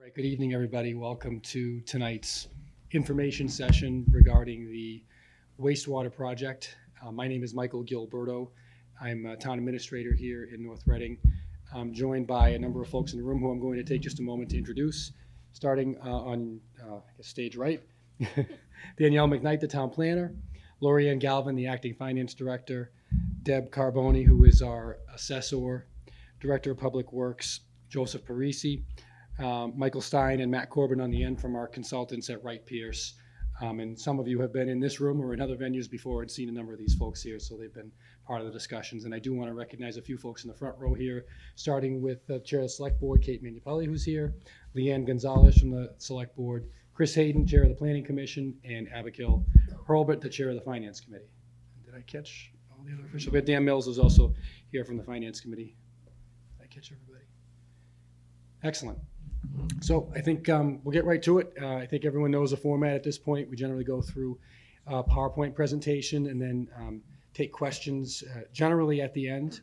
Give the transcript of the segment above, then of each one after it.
Right, good evening, everybody. Welcome to tonight's information session regarding the wastewater project. My name is Michael Gilberto. I'm a town administrator here in North Reading. I'm joined by a number of folks in the room who I'm going to take just a moment to introduce, starting on stage right. Danielle McKnight, the town planner, Lorianne Galvin, the acting finance director, Deb Carboni, who is our assessor, director of public works, Joseph Parisi, Michael Stein and Matt Corbin on the end from our consultants at Wright Pierce. And some of you have been in this room or in other venues before and seen a number of these folks here, so they've been part of the discussions. And I do want to recognize a few folks in the front row here, starting with the Chair of the Select Board, Kate Manupelli, who's here, Leanne Gonzalez from the Select Board, Chris Hayden, Chair of the Planning Commission, and Abigail Hurlbert, the Chair of the Finance Committee. Did I catch all the other officials? We have Dan Mills, who's also here from the Finance Committee. Did I catch everybody? Excellent. So I think we'll get right to it. I think everyone knows the format at this point. We generally go through a PowerPoint presentation and then take questions generally at the end.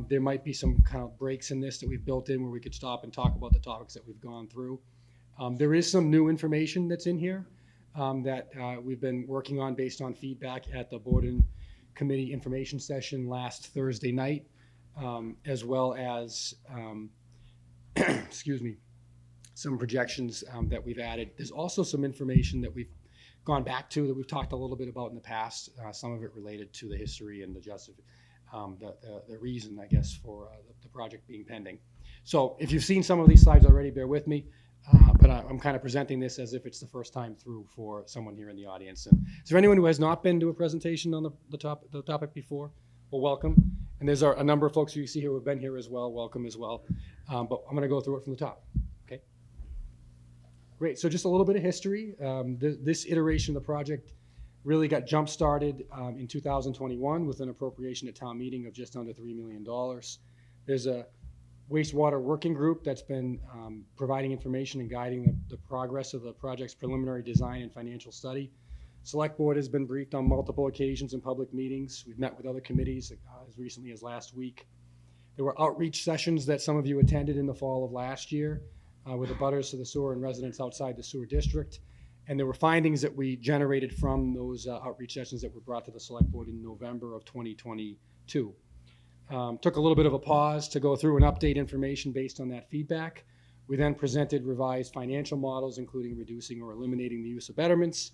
There might be some kind of breaks in this that we've built in where we could stop and talk about the topics that we've gone through. There is some new information that's in here that we've been working on based on feedback at the Board and Committee information session last Thursday night, as well as, excuse me, some projections that we've added. There's also some information that we've gone back to that we've talked a little bit about in the past, some of it related to the history and the reason, I guess, for the project being pending. So if you've seen some of these slides already, bear with me, but I'm kind of presenting this as if it's the first time through for someone here in the audience. And is there anyone who has not been to a presentation on the topic before? Well, welcome. And there's a number of folks who you see here who have been here as well. Welcome as well. But I'm going to go through it from the top. Great, so just a little bit of history. This iteration of the project really got jump-started in 2021 with an appropriation at town meeting of just under $3 million. There's a wastewater working group that's been providing information and guiding the progress of the project's preliminary design and financial study. Select Board has been briefed on multiple occasions in public meetings. We've met with other committees as recently as last week. There were outreach sessions that some of you attended in the fall of last year with the butters to the sewer and residents outside the sewer district. And there were findings that we generated from those outreach sessions that were brought to the Select Board in November of 2022. Took a little bit of a pause to go through and update information based on that feedback. We then presented revised financial models, including reducing or eliminating the use of betterments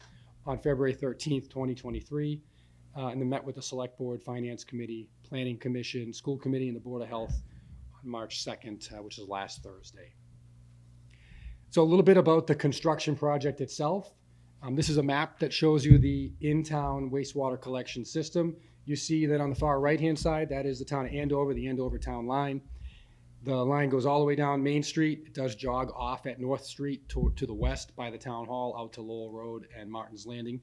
on February 13th, 2023, and then met with the Select Board, Finance Committee, Planning Commission, School Committee, and the Board of Health on March 2nd, which is last Thursday. So a little bit about the construction project itself. This is a map that shows you the in-town wastewater collection system. You see that on the far right-hand side, that is the town of Andover, the Andover town line. The line goes all the way down Main Street. It does jog off at North Street to the west by the town hall out to Lowell Road and Martin's Landing.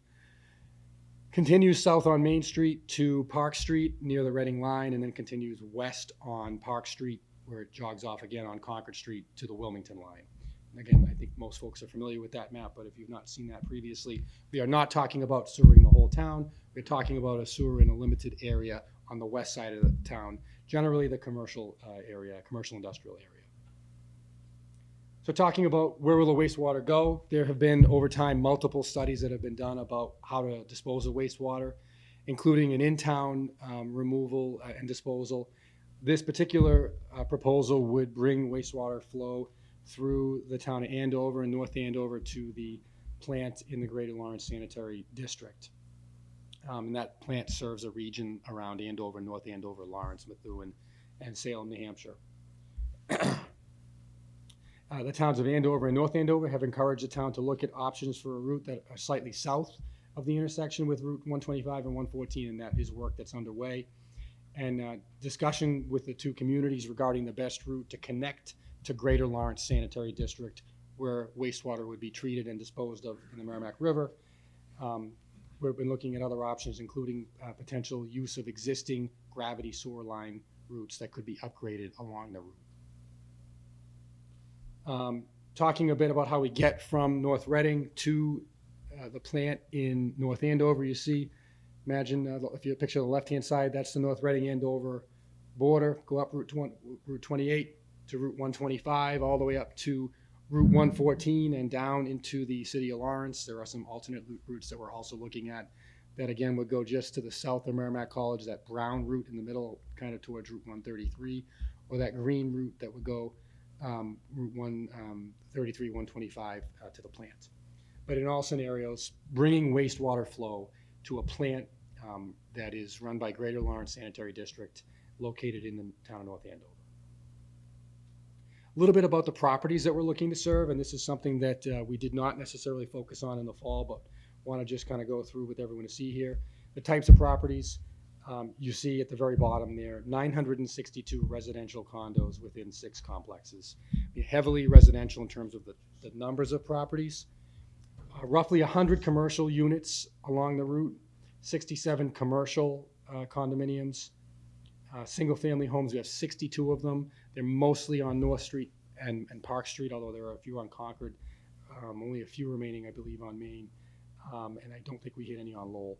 Continues south on Main Street to Park Street near the Reading line, and then continues west on Park Street where it jogs off again on Concord Street to the Wilmington line. Again, I think most folks are familiar with that map, but if you've not seen that previously, we are not talking about sewering the whole town. We're talking about a sewer in a limited area on the west side of the town, generally the commercial area, commercial industrial area. So talking about where will the wastewater go, there have been over time multiple studies that have been done about how to dispose of wastewater, including an in-town removal and disposal. This particular proposal would bring wastewater flow through the town of Andover and North Andover to the plant in the Greater Lawrence Sanitary District. And that plant serves a region around Andover, North Andover, Lawrence, Methuen, and Salem, New Hampshire. The towns of Andover and North Andover have encouraged the town to look at options for a route that are slightly south of the intersection with Route 125 and 114, and that is work that's underway. And discussion with the two communities regarding the best route to connect to Greater Lawrence Sanitary District, where wastewater would be treated and disposed of in the Merrimack River. We've been looking at other options, including potential use of existing gravity sewer line routes that could be upgraded along the route. Talking a bit about how we get from North Reading to the plant in North Andover. You see, imagine if you picture the left-hand side, that's the North Reading Andover border. Go up Route 28 to Route 125, all the way up to Route 114 and down into the city of Lawrence. There are some alternate routes that we're also looking at that again would go just to the south of Merrimack College, that brown route in the middle, kind of towards Route 133, or that green route that would go Route 133, 125 to the plant. But in all scenarios, bringing wastewater flow to a plant that is run by Greater Lawrence Sanitary District, located in the town of North Andover. A little bit about the properties that we're looking to serve, and this is something that we did not necessarily focus on in the fall, but want to just kind of go through with everyone to see here. The types of properties you see at the very bottom there, 962 residential condos within 6 complexes. Heavily residential in terms of the numbers of properties. Roughly 100 commercial units along the route, 67 commercial condominiums. Single-family homes, we have 62 of them. They're mostly on North Street and Park Street, although there are a few on Concord. Only a few remaining, I believe, on Main. And I don't think we hit any on Lowell.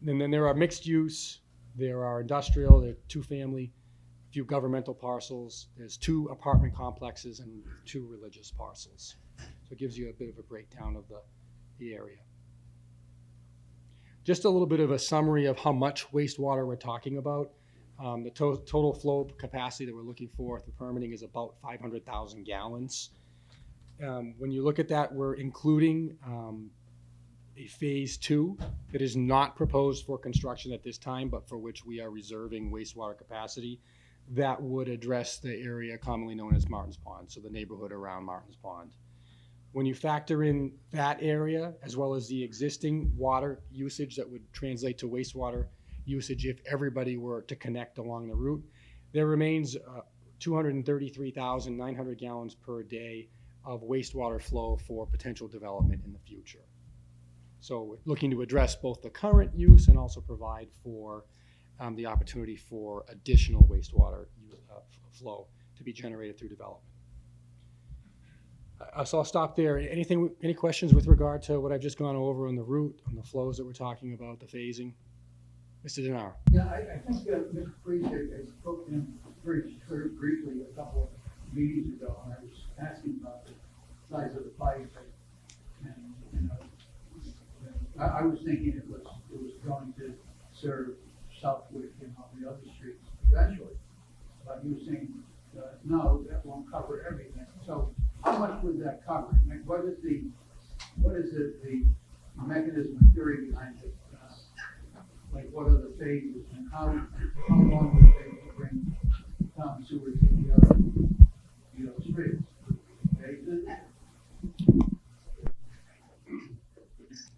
And then there are mixed use, there are industrial, there are 2-family, a few governmental parcels. There's 2 apartment complexes and 2 religious parcels. So it gives you a bit of a breakdown of the area. Just a little bit of a summary of how much wastewater we're talking about. The total flow capacity that we're looking for permitting is about 500,000 gallons. When you look at that, we're including a phase 2 that is not proposed for construction at this time, but for which we are reserving wastewater capacity that would address the area commonly known as Martin's Pond, so the neighborhood around Martin's Pond. When you factor in that area, as well as the existing water usage that would translate to wastewater usage if everybody were to connect along the route, there remains 233,900 gallons per day of wastewater flow for potential development in the future. So we're looking to address both the current use and also provide for the opportunity for additional wastewater flow to be generated through development. So I'll stop there. Any questions with regard to what I've just gone over on the route, on the flows that we're talking about, the phasing? Mr. Denaro. Yeah, I think Mr. Priest had spoken very briefly a couple of meetings ago, and I was asking about the size of the pipe, and you know, I was thinking it was going to serve Southwick and all the other streets eventually, but you were saying no, that won't cover everything. So how much would that cover? Like, what is the mechanism and theory behind it? Like, what are the phases, and how long would it take to bring town sewer to the other streets? Phases?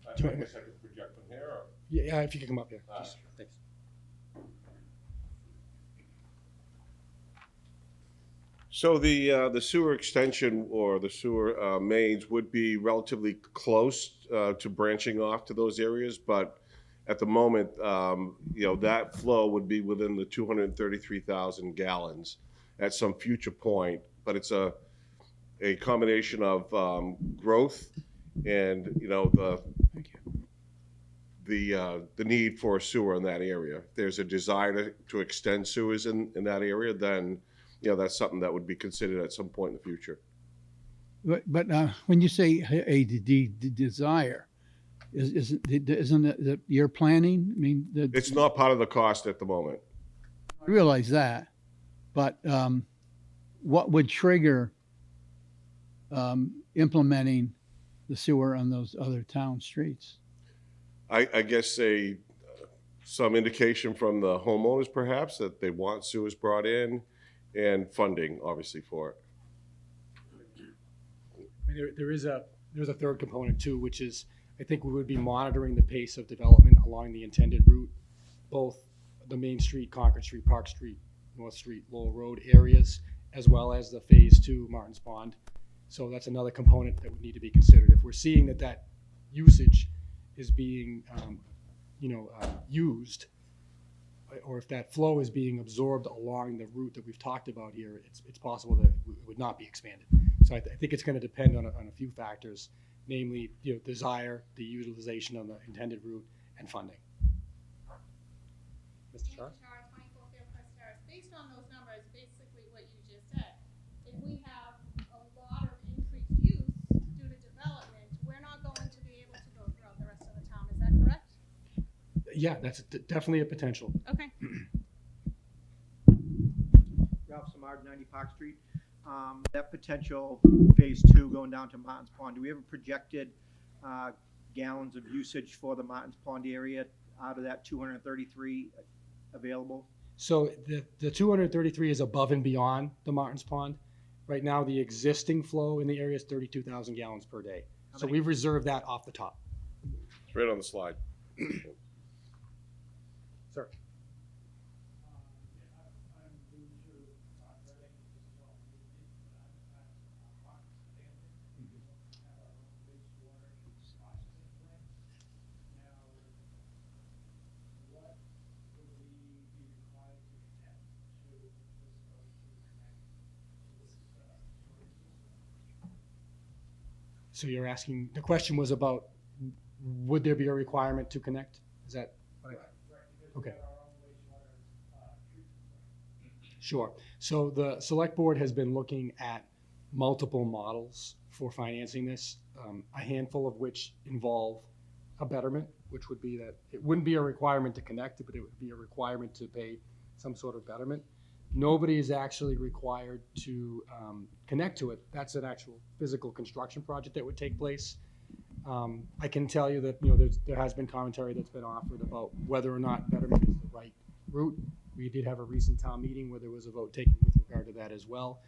I guess I could project from here. Or? Yeah, if you could come up here. Sure. Thanks. So the sewer extension or the sewer mains would be relatively close to branching off to those areas, but at the moment, that flow would be within the 233,000 gallons at some future point. But it's a combination of growth and the need for a sewer in that area. If there's a desire to extend sewers in that area, then that's something that would be considered at some point in the future. But when you say a desire, isn't it that you're planning? I mean, It's not part of the cost at the moment. I realize that, but what would trigger implementing the sewer on those other town streets? I guess some indication from the homeowners perhaps that they want sewers brought in, and funding obviously for it. I mean, there's a third component too, which is I think we would be monitoring the pace of development along the intended route, both the Main Street, Concord Street, Park Street, North Street, Lowell Road areas, as well as the phase 2 Martin's Pond. So that's another component that would need to be considered. If we're seeing that usage is being used, or if that flow is being absorbed along the route that we've talked about here, it's possible that it would not be expanded. So I think it's going to depend on a few factors, namely desire, the utilization of the intended route, and funding. Mr. Charles? Based on those numbers, basically what you just said, if we have a lot of increased Yeah, that's definitely a potential. Okay. Ralph Samard, 90 Park Street. That potential phase 2 going down to Martins Pond, do we have a projected gallons of usage for the Martins Pond area out of that 233 available? So the 233 is above and beyond the Martins Pond. Right now, the existing flow in the area is 32,000 gallons per day. How So many? we've reserved that off the top. It's right on the slide. Sir. So you're asking, the question was about, would there be a requirement to connect? Is that? Okay. Sure. So the select board has been looking at multiple models for financing this, a handful of which involve a betterment, which would be that it wouldn't be a requirement to connect, but it would be a requirement to pay some sort of betterment. Nobody is actually required to connect to it. That's an actual physical construction project that would take place. I can tell you that there has been commentary that's been offered about whether or not betterment is the right route. We did have a recent town meeting where there was a vote taken with regard to that as well.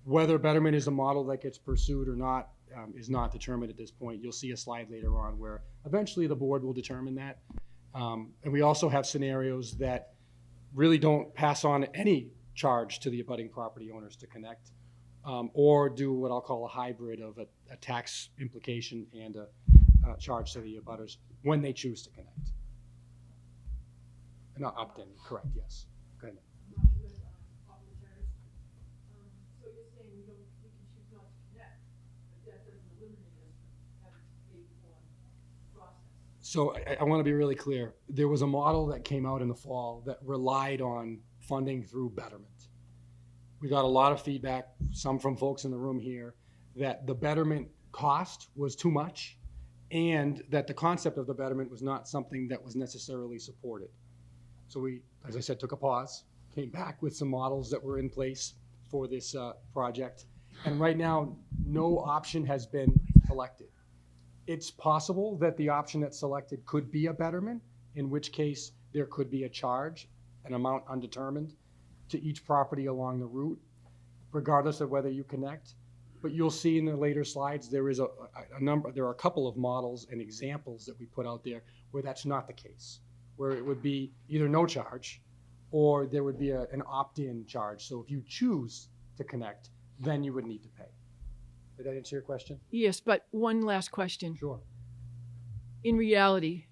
Whether betterment is a model that gets pursued or not is not determined at this point. You'll see a slide later on where eventually the board will determine that. And we also have scenarios that really don't pass on any charge to the abutting property owners to connect, or do what I'll call a hybrid of a tax implication and a charge to the abutters when they choose to connect. Not opt-in, correct, yes. Go ahead. So you're saying we can choose not to connect, but that doesn't eliminate us from having to pay for the process. So I want to be really clear. There was a model that came out in the fall that relied on funding through betterment. We got a lot of feedback, some from folks in the room here, that the betterment cost was too much and that the concept of the betterment was not something that was necessarily supported. So we, as I said, took a pause, came back with some models that were in place for this project. And right now, no option has been selected. It's possible that the option that's selected could be a betterment, in which case there could be a charge, an amount undetermined, to each property along the route, regardless of whether you connect. But you'll see in the later slides, there is there are a couple of models and examples that we put out there where that's not the case, where it would be either no charge or there would be an opt-in charge. So if you choose to connect, then you would need to pay. Did that answer your question? Yes, but one last question. Sure. In reality,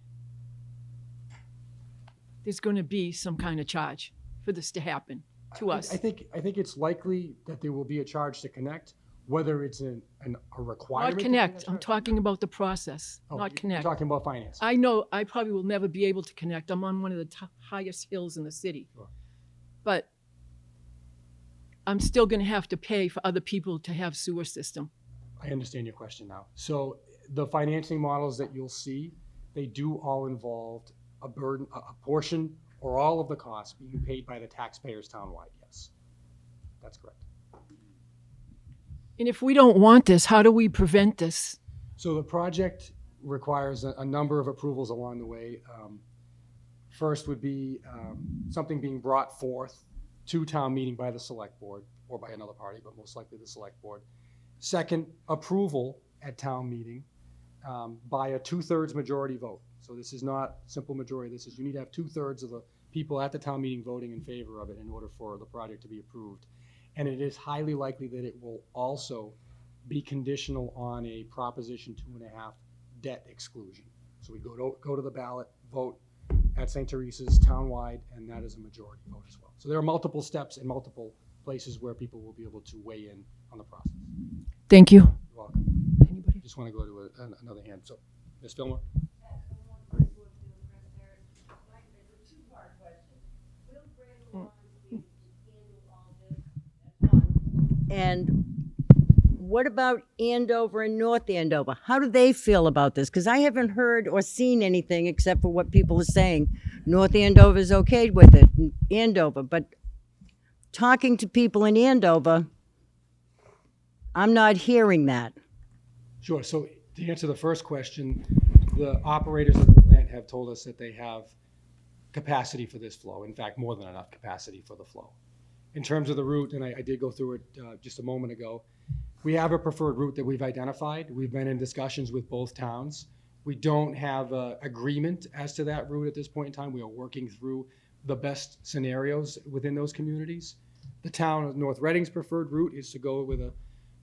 there's going to be some kind of charge for this to happen to us. I think it's likely that there will be a charge to connect, whether it's a requirement. Not to connect. pay I'm that charge. talking about the process, Oh, not you're connect. talking about finance. I know I probably will never be able to connect. I'm on one of the highest hills in the city. Sure. But I'm still going to have to pay for other people to have sewer system. I understand your question now. So the financing models that you'll see, they do all involve a burden, a portion or all of the costs being paid by the taxpayers townwide, yes. That's correct. And if we don't want this, how do we prevent this? So the project requires a number of approvals along the way. First would be something being brought forth to town meeting by the select board or by another party, but most likely the select board. Second, approval at town meeting by a 2/3 majority vote. So this is not simple majority. This is, you need to have 2/3 of the people at the town meeting voting in favor of it in order for the project to be approved. And it is highly likely that it will also be conditional on a Proposition 2.5 debt exclusion. So we go to the ballot, vote at St. Teresa's townwide, and that is a majority vote as well. So there are multiple steps and multiple places where people will be able to weigh in on the process. Thank you. You're welcome. Anybody? Just want to go to another hand. So, Ms. Fillmore? And What about Andover and North Andover? How do they feel about this? Because I haven't heard or seen anything except for what people are saying. North Andover is okay with it, Andover, but talking to people in Andover, I'm not hearing that. Sure. So to answer the first question, the operators of the plant have told us that they have capacity for this flow. In fact, more than enough capacity for the flow. In terms of the route, and I did go through it just a moment ago, we have a preferred route that we've identified. We've been in discussions with both towns. We don't have an agreement as to that route at this point in time. We are working through the best scenarios within those communities. The town of North Reading's preferred route is to go with a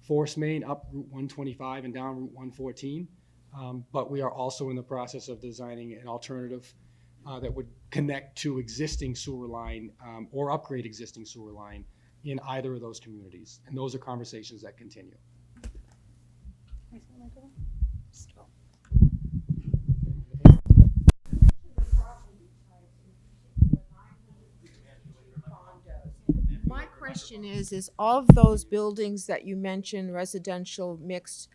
force main up Route 125 and down Route 114. But we are also in the process of designing an alternative that would connect to existing sewer line or upgrade existing sewer line in either of those communities. And those are conversations that continue. My question is of those buildings that you mentioned, residential, mixed,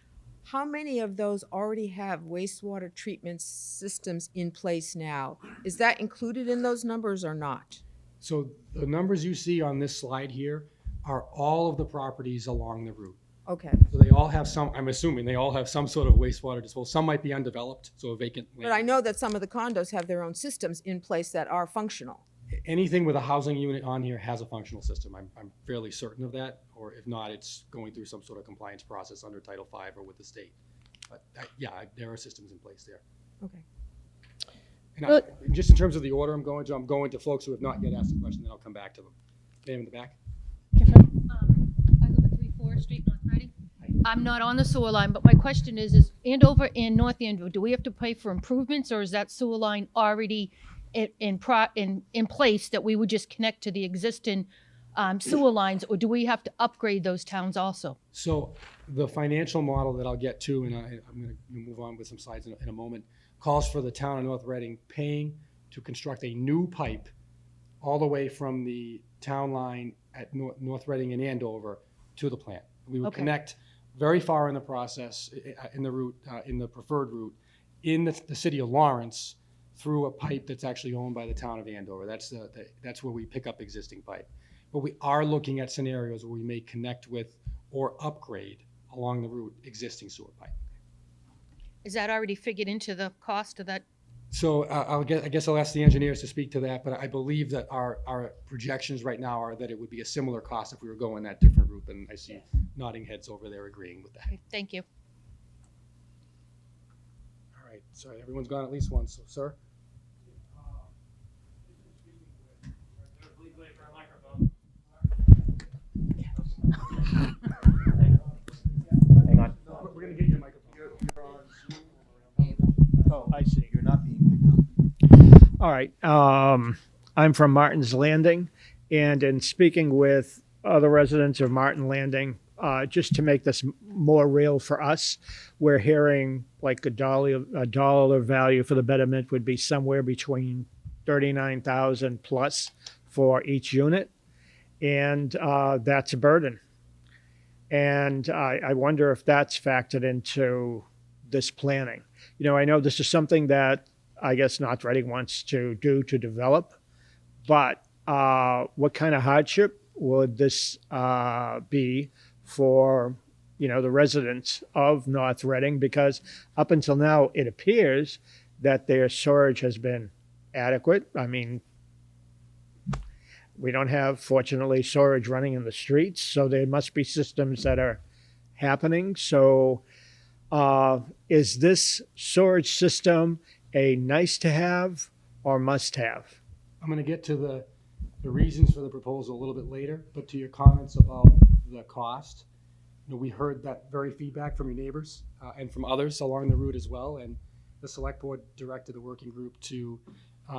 how many of those already have wastewater treatment systems in place now? Is that included in those numbers or not? So the numbers you see on this slide here are all of the properties along the route. Okay, So they all have some, I'm assuming they all have some sort of wastewater disposal. Some might be undeveloped, so a vacant land. but I know that some of the condos have their own systems in place that are functional. Anything with a housing unit on here has a functional system. I'm fairly certain of that, or if not, it's going through some sort of compliance process under Title V or with the state. But yeah, there are systems in place there. Okay. And just in terms of the order I'm going to folks who have not yet asked a question, then I'll come back to them. Name in the back. I live at 3 Forest Street, North Reading. I'm not on the sewer line, but my question is Andover and North Andover, do we have to pay for improvements, or is that sewer line already in place that we would just connect to the existing sewer lines, or do we have to upgrade those towns also? So the financial model that I'll get to, and I'm going to move on with some slides in a moment, calls for the town of North Reading paying to construct a new pipe all the way from the town line at North Reading and Andover to the plant. We would Okay. connect very far in the process, in the route, in the preferred route, in the city of Lawrence, through a pipe that's actually owned by the town of Andover. That's where we pick up existing pipe. But we are looking at scenarios where we may connect with or upgrade along the route existing sewer pipe. Is that already figured into the cost of that? So I guess I'll ask the engineers to speak to that, but I believe that our projections right now are that it would be a similar cost if we were going that different route, and I see nodding heads over there agreeing with that. Okay, thank you. All right, sorry, everyone's gone at least once, so sir? Hang on. We're gonna get you a microphone. Oh, I see. You're not being picked up. All right. I'm from Martin's Landing, and in speaking with other residents of Martin Landing, just to make this more real for us, we're hearing like a dollar value for the betterment would be somewhere between $39,000 plus for each unit, and that's a burden. And I wonder if that's factored into this planning. You know, I know this is something that I guess North Reading wants to do to develop, but what kind of hardship would this be for, you know, the residents of North Reading? Because up until now, it appears that their storage has been adequate. I mean, we don't have, fortunately, storage running in the streets, so there must be systems that are happening. So is this storage system a nice to have or must have? I'm gonna get to the reasons for the proposal a little bit later, but to your comments about the cost, you know, we heard that very feedback from your neighbors and from others along the route as well, and the select board directed the working group to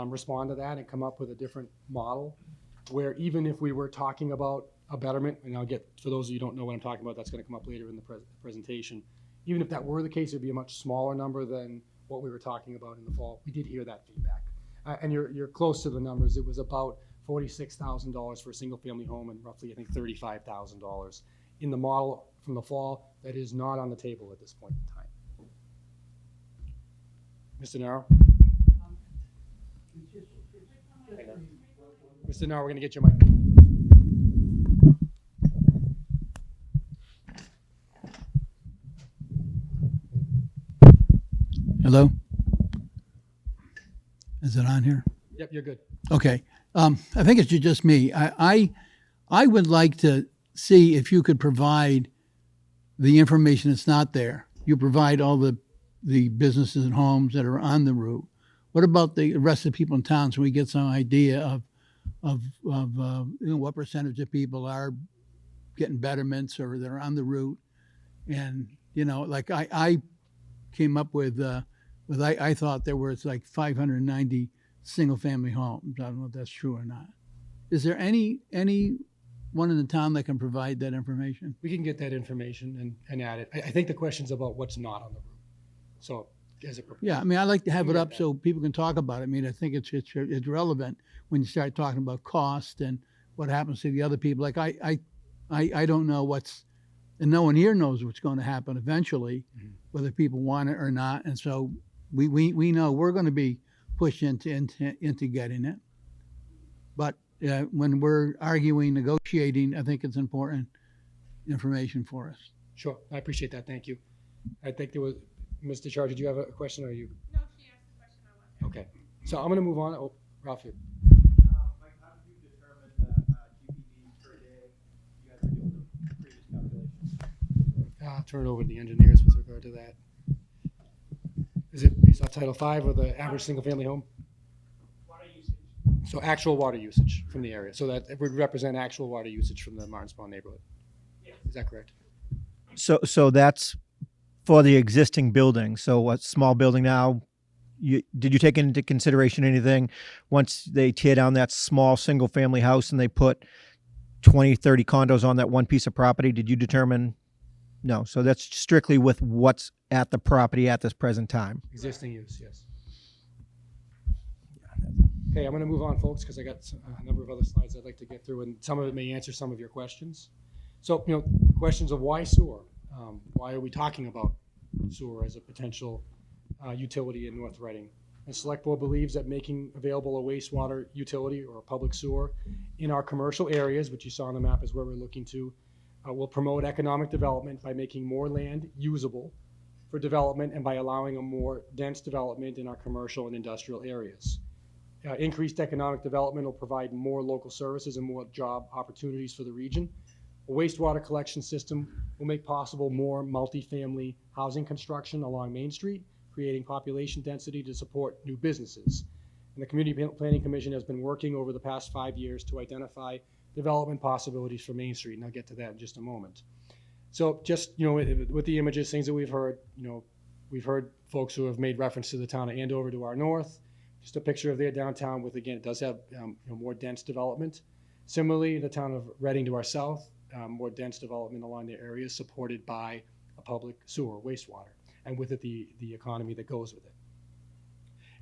respond to that and come up with a different model where even if we were talking about a betterment, and I'll get, for those of you who don't know what I'm talking about, that's gonna come up later in the presentation. Even if that were the case, it'd be a much smaller number than what we were talking about in the fall. We did hear that feedback. And you're close to the numbers. It was about $46,000 for a single family home and roughly, I think, $35,000 in the model from the fall that is not on the table at this point in time. Mr. Naro? Mr. Naro, we're gonna get your mic. Hello? Is it on here? Yep, you're good. Okay. I think it's just me. I would like to see if you could provide the information that's not there. You provide all the businesses and homes that are on the route. What about the rest of the people in town so we get some idea of what percentage of people are getting betterments or they're on the route? And, like I came up with I thought there was like 590 single-family homes. I don't know if that's true or not. Is there any one in the town that can provide that information? We can get that information and add it. I think the question's about what's not on the route. So, as it. Yeah, I mean, I like to have it up so people can talk about it. I mean, I think it's relevant when you start talking about cost and what happens to the other people. Like I don't know and no one here knows what's going to happen eventually, whether people want it or not. And so we know we're going to be pushed into getting it. But when we're arguing, negotiating, I think it's important information for us. Sure, I appreciate that, thank you. I think there was, Mr. Charles, did you have a question, or you? No, she asked the question I want. Okay, so I'm gonna move on. Oh, Ralph, here. Mike, how did you determine the GPV per day? You guys were doing the previous calculations. I'll turn it over to the engineers with regard to that. Is it based off Title V or the average single-family home? Water usage. So actual water usage from the area, so that it would represent actual water usage from the Martins Pond neighborhood? Is that correct? So that's for the existing building. So a small building now, did you take into consideration anything once they tear down that small single-family house and they put 20, 30 condos on that one piece of property? Did you determine? No. So that's strictly with what's at the property at this present time. Existing use, yes. Okay, I'm gonna move on, folks, because I got a number of other slides I'd like to get through, and some of it may answer some of your questions. So, questions of why sewer? Why are we talking about sewer as a potential utility in North Reading? The Select Board believes that making available a wastewater utility or a public sewer in our commercial areas, which you saw on the map is where we're looking to, will promote economic development by making more land usable for development and by allowing a more dense development in our commercial and industrial areas. Increased economic development will provide more local services and more job opportunities for the region. A wastewater collection system will make possible more multifamily housing construction along Main Street, creating population density to support new businesses. And the Community Planning Commission has been working over the past 5 years to identify development possibilities for Main Street, and I'll get to that in just a moment. So just, with the images, things that we've heard, we've heard folks who have made reference to the town of Andover to our north, just a picture of their downtown with, again, it does have more dense development. Similarly, the town of Reading to our south, more dense development along their areas supported by a public sewer, wastewater, and with it the economy that goes with it.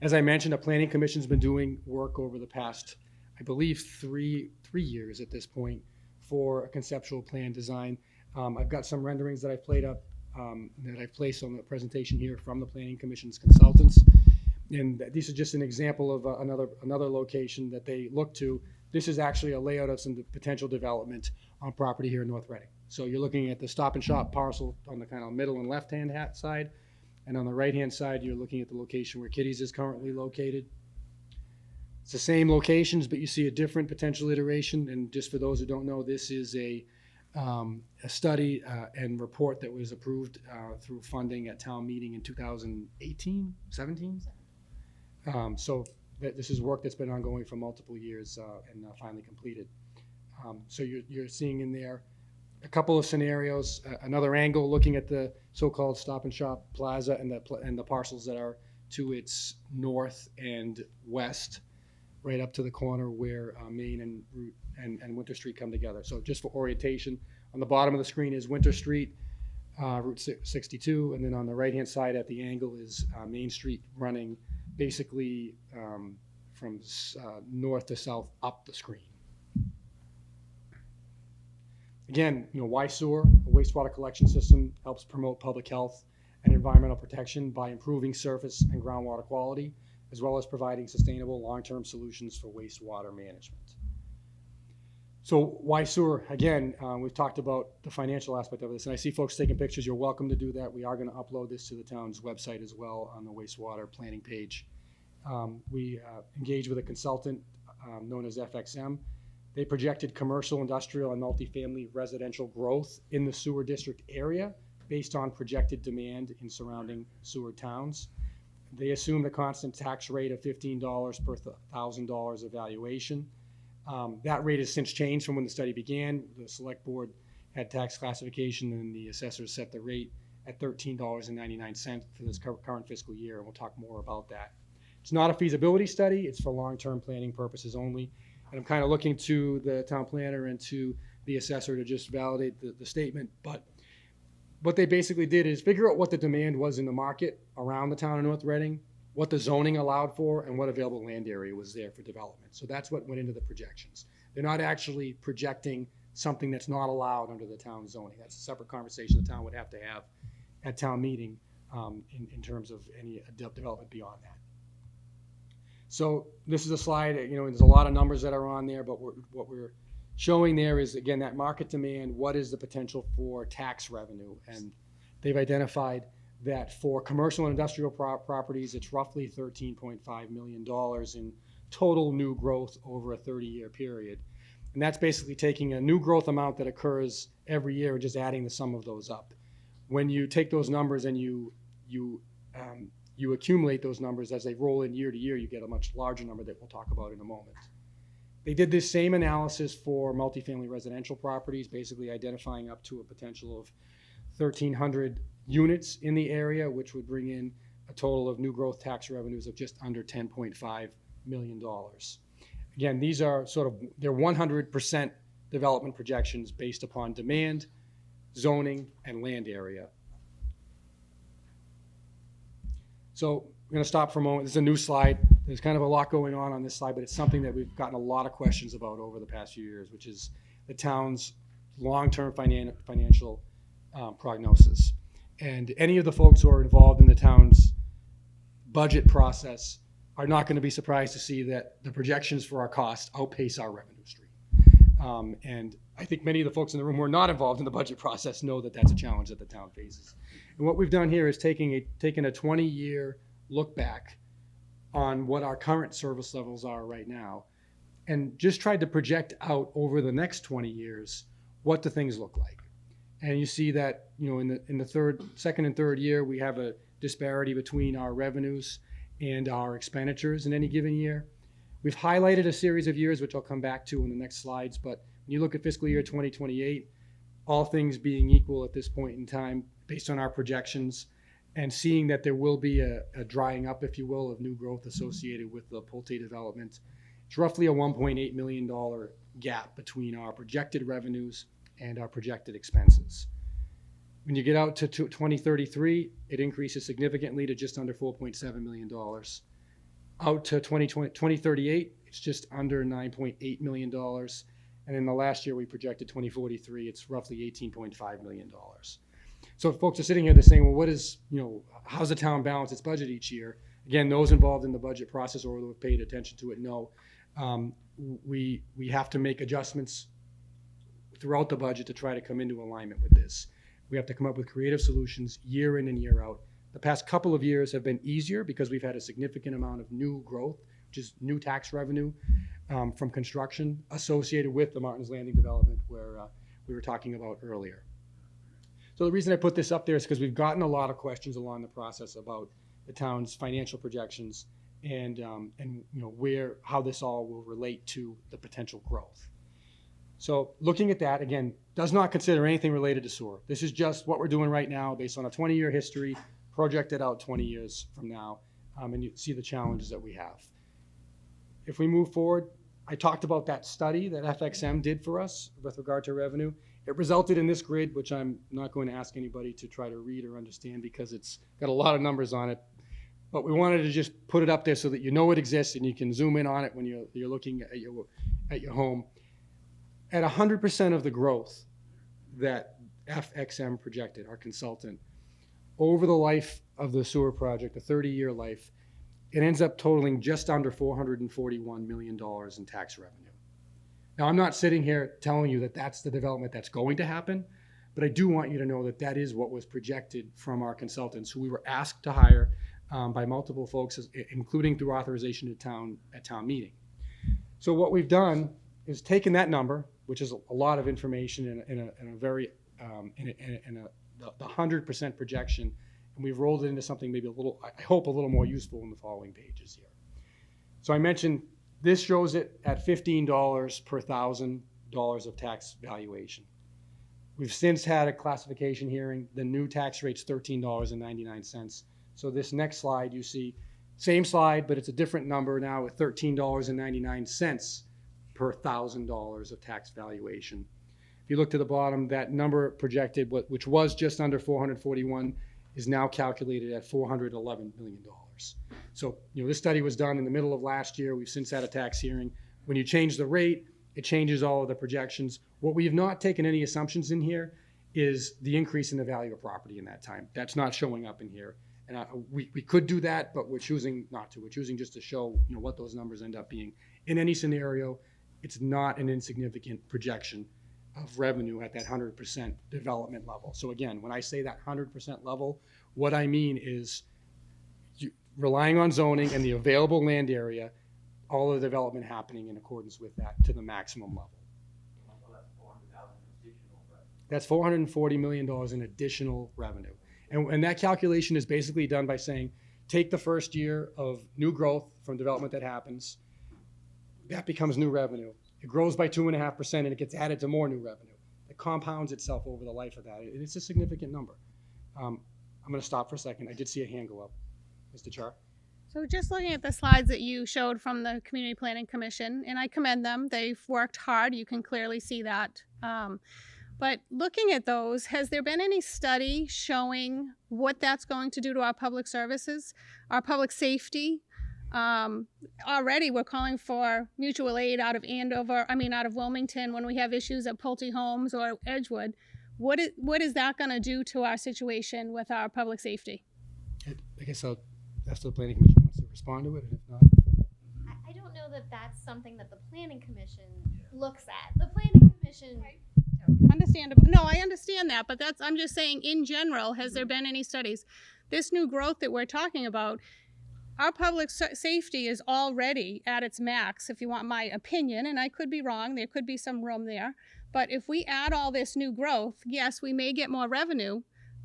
As I mentioned, a planning commission's been doing work over the past, I believe, three years at this point for a conceptual plan design. I've got some renderings that I've played up, that I've placed on the presentation here from the planning commission's consultants. And this is just an example of another location that they look to. This is actually a layout of some potential development on property here in North Reading. So you're looking at the Stop and Shop parcel on the kind of middle and left-hand side. And on the right-hand side, you're looking at the location where Kitty's is currently located. It's the same locations, but you see a different potential iteration. And just for those who don't know, this is a study and report that was approved through funding at town meeting in 2018, 17. So this is work that's been ongoing for multiple years and finally completed. So you're seeing in there a couple of scenarios, another angle looking at the so-called Stop and Shop Plaza and the parcels that are to its north and west, right up to the corner where Main and Route and Winter Street come together. So just for orientation, on the bottom of the screen is Winter Street, Route 62, and then on the right-hand side at the angle is Main Street running basically from north to south up the screen. Again, why sewer? A wastewater collection system helps promote public health and environmental protection by improving surface and groundwater quality, as well as providing sustainable long-term solutions for wastewater management. So why sewer? Again, we've talked about the financial aspect of this, and I see folks taking pictures. You're welcome to do that. We are going to upload this to the town's website as well on the wastewater planning page. We engaged with a consultant known as FXM. They projected commercial, industrial, and multifamily residential growth in the sewer district area based on projected demand in surrounding sewer towns. They assumed a constant tax rate of $15 per $1,000 evaluation. That rate has since changed from when the study began. The select board had tax classification, and the assessors set the rate at $13.99 for this current fiscal year, and we'll talk more about that. It's not a feasibility study. It's for long-term planning purposes only. And I'm kind of looking to the town planner and to the assessor to just validate the statement. But what they basically did is figure out what the demand was in the market around the town of North Reading, what the zoning allowed for, and what available land area was there for development. So that's what went into the projections. They're not actually projecting something that's not allowed under the town zoning. That's a separate conversation the town would have to have at town meeting in terms of any development beyond that. So this is a slide, there's a lot of numbers that are on there, but what we're showing there is, again, that market demand, what is the potential for tax revenue? And they've identified that for commercial and industrial properties, it's roughly $13.5 million in total new growth over a 30-year period. And that's basically taking a new growth amount that occurs every year and just adding the sum of those up. When you take those numbers and you accumulate those numbers as they roll in year to year, you get a much larger number that we'll talk about in a moment. They did this same analysis for multifamily residential properties, basically identifying up to a potential of 1,300 units in the area, which would bring in a total of new growth tax revenues of just under $10.5 million. Again, these are they're 100% development projections based upon demand, zoning, and land area. So I'm going to stop for a moment. This is a new slide. There's kind of a lot going on this slide, but it's something that we've gotten a lot of questions about over the past few years, which is the town's long-term financial prognosis. And any of the folks who are involved in the town's budget process are not going to be surprised to see that the projections for our costs outpace our revenue stream. And I think many of the folks in the room who are not involved in the budget process know that that's a challenge that the town faces. And what we've done here is taken a 20-year look back on what our current service levels are right now, and just tried to project out over the next 20 years what do things look like. And you see that in the second and third year, we have a disparity between our revenues and our expenditures in any given year. We've highlighted a series of years, which I'll come back to in the next slides, but when you look at fiscal year 2028, all things being equal at this point in time, based on our projections, and seeing that there will be a drying up, if you will, of new growth associated with the Pulte development, it's roughly a $1.8 million gap between our projected revenues and our projected expenses. When you get out to 2033, it increases significantly to just under $4.7 million. Out to 2038, it's just under $9.8 million. And in the last year, we projected 2043, it's roughly $18.5 million. So if folks are sitting here, they're saying, well, how's the town balance its budget each year? Again, those involved in the budget process or who have paid attention to it know we have to make adjustments throughout the budget to try to come into alignment with this. We have to come up with creative solutions year in and year out. The past couple of years have been easier because we've had a significant amount of new growth, which is new tax revenue from construction associated with the Martin's Landing development where we were talking about earlier. So the reason I put this up there is because we've gotten a lot of questions along the process about the town's financial projections and how this all will relate to the potential growth. So looking at that, again, does not consider anything related to sewer. This is just what we're doing right now based on a 20-year history, projected out 20 years from now, and you see the challenges that we have. If we move forward, I talked about that study that FXM did for us with regard to revenue. It resulted in this grid, which I'm not going to ask anybody to try to read or understand because it's got a lot of numbers on it. But we wanted to just put it up there so that you know it exists and you can zoom in on it when you're looking at your home. At 100% of the growth that FXM projected, our consultant, over the life of the sewer project, a 30-year life, it ends up totaling just under $441 million in tax revenue. Now, I'm not sitting here telling you that that's the development that's going to happen, but I do want you to know that that is what was projected from our consultants, who we were asked to hire by multiple folks, including through authorization at town meeting. So what we've done is taken that number, which is a lot of information in a very the 100% projection, and we've rolled it into something maybe a little, I hope, a little more useful in the following pages here. So I mentioned this shows it at $15 per $1,000 of tax valuation. We've since had a classification hearing. The new tax rate's $13.99. So this next slide, you see, same slide, but it's a different number now at $13.99 per $1,000 of tax valuation. If you look to the bottom, that number projected, which was just under 441, is now calculated at $411 million. So, this study was done in the middle of last year. We've since had a tax hearing. When you change the rate, it changes all of the projections. What we have not taken any assumptions in here is the increase in the value of property in that time. That's not showing up in here. And we could do that, but we're choosing not to. We're choosing just to show, what those numbers end up being. In any scenario, it's not an insignificant projection of revenue at that 100% development level. So again, when I say that 100% level, what I mean is relying on zoning and the available land area, all of the development happening in accordance with that to the maximum level. That's $440 million in additional revenue. And that calculation is basically done by saying, take the first year of new growth from development that happens, that becomes new revenue. It grows by 2.5% and it gets added to more new revenue. It compounds itself over the life of that. It's a significant number. I'm going to stop for a second. I did see a hand go up. Mr. Char? So just looking at the slides that you showed from the Community Planning Commission, and I commend them, they've worked hard, you can clearly see that. But looking at those, has there been any study showing what that's going to do to our public services, our public safety? Already we're calling for mutual aid out of Wilmington when we have issues at Pulte Homes or Edgewood. What is that going to do to our situation with our public safety? I guess I'll ask the Planning Commission wants to respond to it, and if not. I don't know that that's something that the Planning Commission looks at. The Planning Commission... Understandable. No, I understand that, but I'm just saying in general, has there been any studies? This new growth that we're talking about, our public safety is already at its max, if you want my opinion, and I could be wrong, there could be some room there. But if we add all this new growth, yes, we may get more revenue,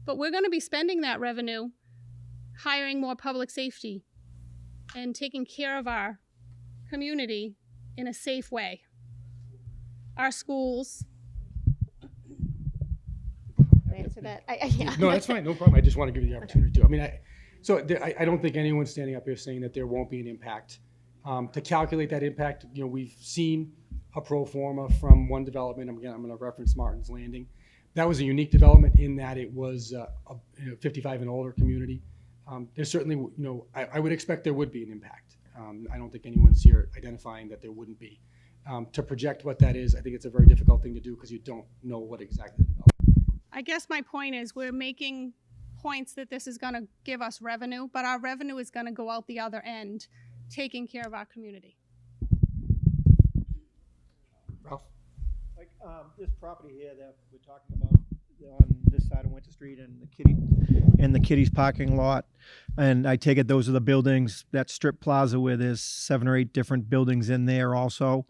but we're going to be spending that revenue hiring more public safety and taking care of our community in a safe way. Our schools. Answer that. Yeah. No, that's fine. No problem. I just want to give you the opportunity to. I don't think anyone's standing up here saying that there won't be an impact. To calculate that impact, we've seen a pro forma from one development. Again, I'm going to reference Martin's Landing. That was a unique development in that it was a 55 and older community. There's certainly, I would expect there would be an impact. I don't think anyone's here identifying that there wouldn't be. To project what that is, I think it's a very difficult thing to do because you don't know what exactly the development. I guess my point is we're making points that this is going to give us revenue, but our revenue is going to go out the other end, taking care of our community. Ralph? Like this property here that we're talking about on this side of Winter Street and the Kitty's parking lot, and I take it those are the buildings, that strip plaza where there's 7 or 8 different buildings in there also.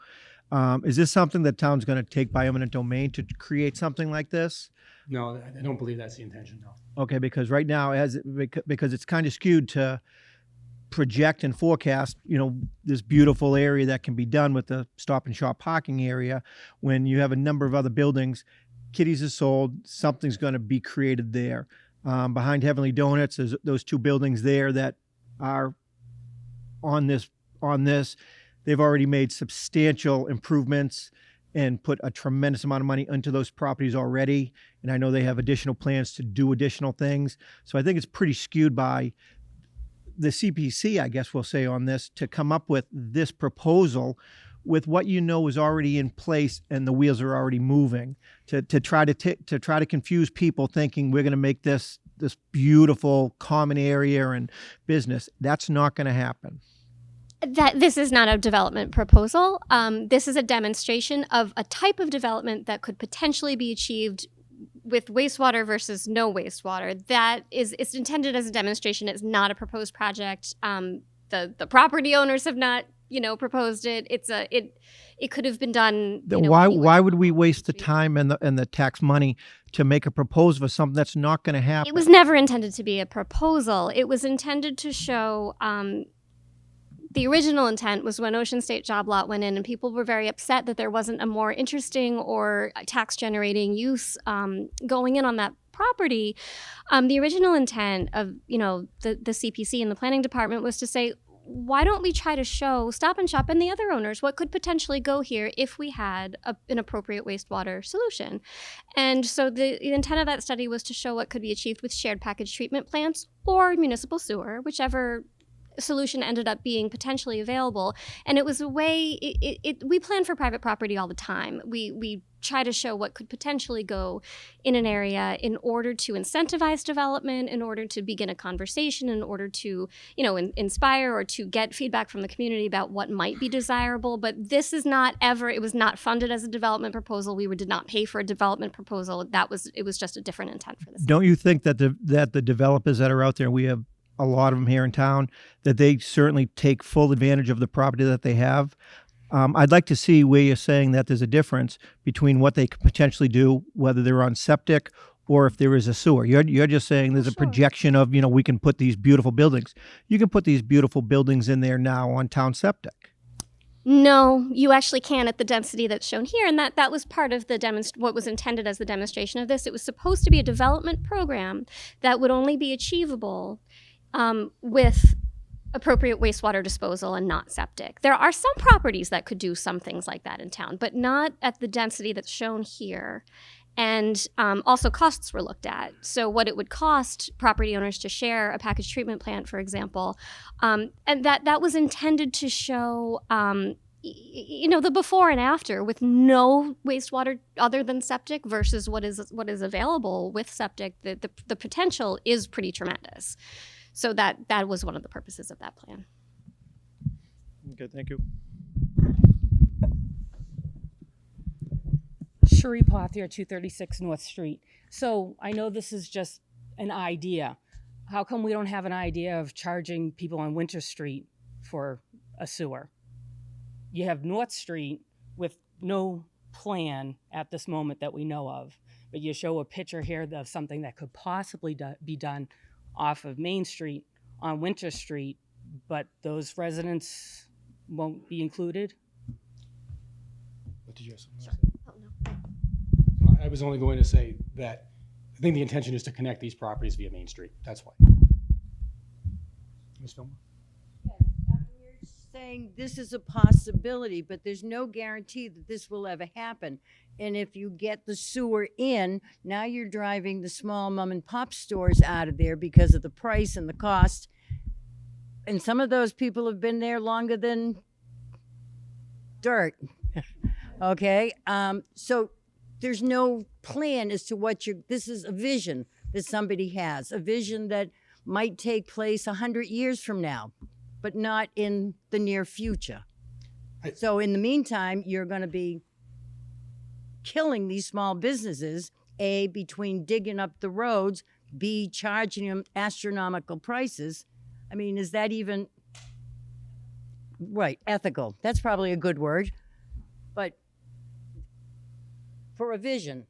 Is this something that town's going to take by eminent domain to create something like this? No, I don't believe that's the intention, no. Okay, because right now, because it's kind of skewed to project and forecast, this beautiful area that can be done with the Stop and Shop parking area. When you have a number of other buildings, Kitty's is sold, something's going to be created there. Behind Heavenly Donuts, there's those 2 buildings there that are on this. They've already made substantial improvements and put a tremendous amount of money into those properties already. And I know they have additional plans to do additional things. So I think it's pretty skewed by the CPC, I guess we'll say, on this to come up with this proposal with what you know is already in place and the wheels are already moving to try to confuse people thinking we're going to make this beautiful common area and business. That's not going to happen. That this is not a development proposal. This is a demonstration of a type of development that could potentially be achieved with wastewater versus no wastewater. That is, it's intended as a demonstration. It's not a proposed project. The property owners have not, proposed it. It could have been done. Why would we waste the time and the tax money to make a proposal for something that's not going to happen? It was never intended to be a proposal. It was intended to show. The original intent was when Ocean State Job Lot went in, and people were very upset that there wasn't a more interesting or tax-generating use going in on that property. The original intent of the CPC and the planning department was to say, why don't we try to show Stop and Shop and the other owners what could potentially go here if we had an appropriate wastewater solution? And so the intent of that study was to show what could be achieved with shared package treatment plants or municipal sewer, whichever solution ended up being potentially available. And it was a way, we plan for private property all the time. We try to show what could potentially go in an area in order to incentivize development, in order to begin a conversation, in order to, inspire or to get feedback from the community about what might be desirable. But this is not ever, it was not funded as a development proposal. We did not pay for a development proposal. It was just a different intent for this. Don't you think that the developers that are out there, we have a lot of them here in town, that they certainly take full advantage of the property that they have? I'd like to see where you're saying that there's a difference between what they could potentially do, whether they're on septic or if there is a sewer. You're just saying there's a projection of, we can put these beautiful buildings. You can put these beautiful buildings in there now on town septic. No, you actually can at the density that's shown here, and that was part of what was intended as the demonstration of this. It was supposed to be a development program that would only be achievable with appropriate wastewater disposal and not septic. There are some properties that could do some things like that in town, but not at the density that's shown here. And also costs were looked at. So what it would cost property owners to share a package treatment plant, for example, and that was intended to show the before and after with no wastewater other than septic versus what is available with septic. The potential is pretty tremendous. So that was one of the purposes of that plan. Okay, thank you. Cherie Pothier, 236 North Street. So I know this is just an idea. How come we don't have an idea of charging people on Winter Street for a sewer? You have North Street with no plan at this moment that we know of, but you show a picture here of something that could possibly be done off of Main Street on Winter Street, but those residents won't be included? What did you have something to say? I was only going to say that I think the intention is to connect these properties via Main Street. That's why. Ms. Fillmore? You're saying this is a possibility, but there's no guarantee that this will ever happen. And if you get the sewer in, now you're driving the small mom and pop stores out of there because of the price and the cost. And some of those people have been there longer than dirt. Okay? So there's no plan as to what this is a vision that somebody has, a vision that might take place 100 years from now, but not in the near future. So in the meantime, you're going to be killing these small businesses, A, between digging up the roads, B, charging them astronomical prices. I mean, is that even, right, ethical? That's probably a good word. But for a vision.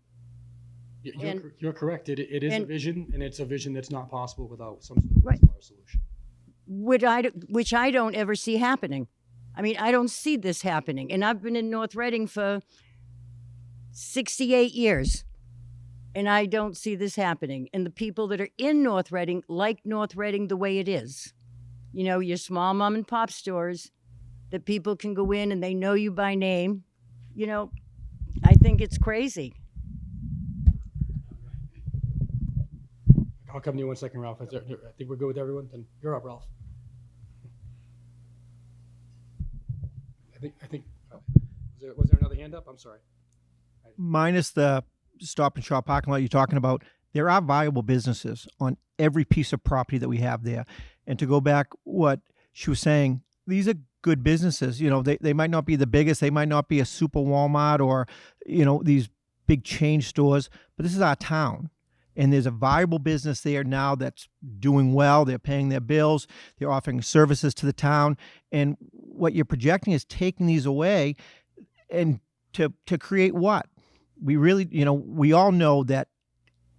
You're correct. It is a vision, and it's a vision that's not possible without some sort of wastewater solution. Which I don't ever see happening. I mean, I don't see this happening. And I've been in North Reading for 68 years, and I don't see this happening. And the people that are in North Reading like North Reading the way it is. Your small mom and pop stores that people can go in and they know you by name. I think it's crazy. I'll come to you 1 second, Ralph. I think we're good with everyone. Then you're up, Ralph. I think Was there another hand up? I'm sorry. Minus the Stop and Shop parking lot you're talking about, there are viable businesses on every piece of property that we have there. And to go back what she was saying, these are good businesses. You know, they might not be the biggest, they might not be a super Walmart or, you know, these big chain stores, but this is our town. And there's a viable business there now that's doing well. They're paying their bills. They're offering services to the town. And what you're projecting is taking these away and to create what? We really, you know, we all know that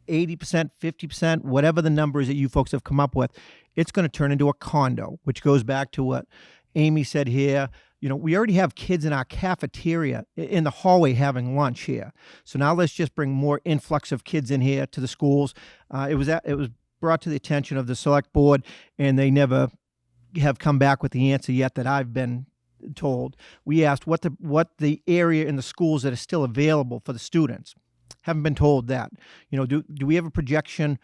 80%, 50%, whatever the number is that you folks have come up with, it's going to turn into a condo, which goes back to what Amy said here. You know, we already have kids in our cafeteria in the hallway having lunch here. So now let's just bring more influx of kids in here to the schools. It was brought to the attention of the select board, and they never have come back with the answer yet that I've been told. We asked what the area in the schools that is still available for the students. Haven't been told that. You know, do we have a projection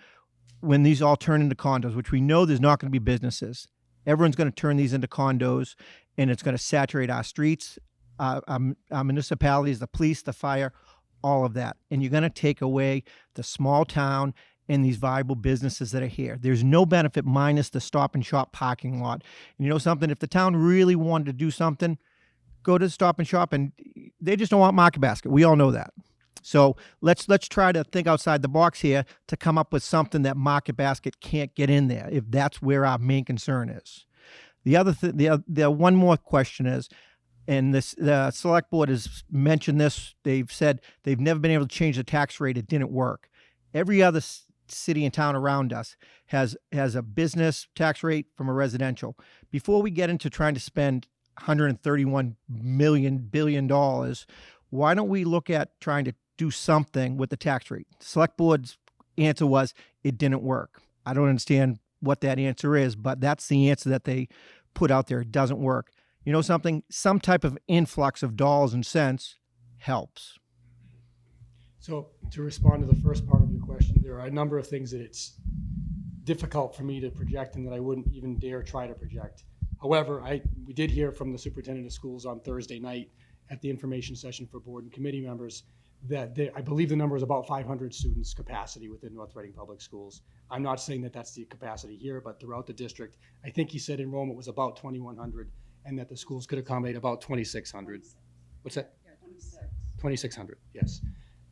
when these all turn into condos, which we know there's not going to be businesses. Everyone's going to turn these into condos, and it's going to saturate our streets, our municipalities, the police, the fire, all of that. And you're going to take away the small town and these viable businesses that are here. There's no benefit minus the Stop and Shop parking lot. And you know something? If the town really wanted to do something, go to Stop and Shop, and they just don't want Market Basket. We all know that. So let's try to think outside the box here to come up with something that Market Basket can't get in there, if that's where our main concern is. The other the one more question is, and the select board has mentioned this, they've said they've never been able to change the tax rate. It didn't work. Every other city and town around us has a business tax rate from a residential. Before we get into trying to spend $131 billion, why don't we look at trying to do something with the tax rate? The select board's answer was it didn't work. I don't understand what that answer is, but that's the answer that they put out there. It doesn't work. You know something? Some type of influx of dollars and cents helps. So to respond to the first part of your question, there are a number of things that it's difficult for me to project and that I wouldn't even dare try to project. However, we did hear from the superintendent of schools on Thursday night at the information session for board and committee members that I believe the number is about 500 students capacity within North Reading Public Schools. I'm not saying that that's the capacity here, but throughout the district, I think he said enrollment was about 2,100 and that the schools could accommodate about 2,600. What's that? Yeah, 2,600, yes.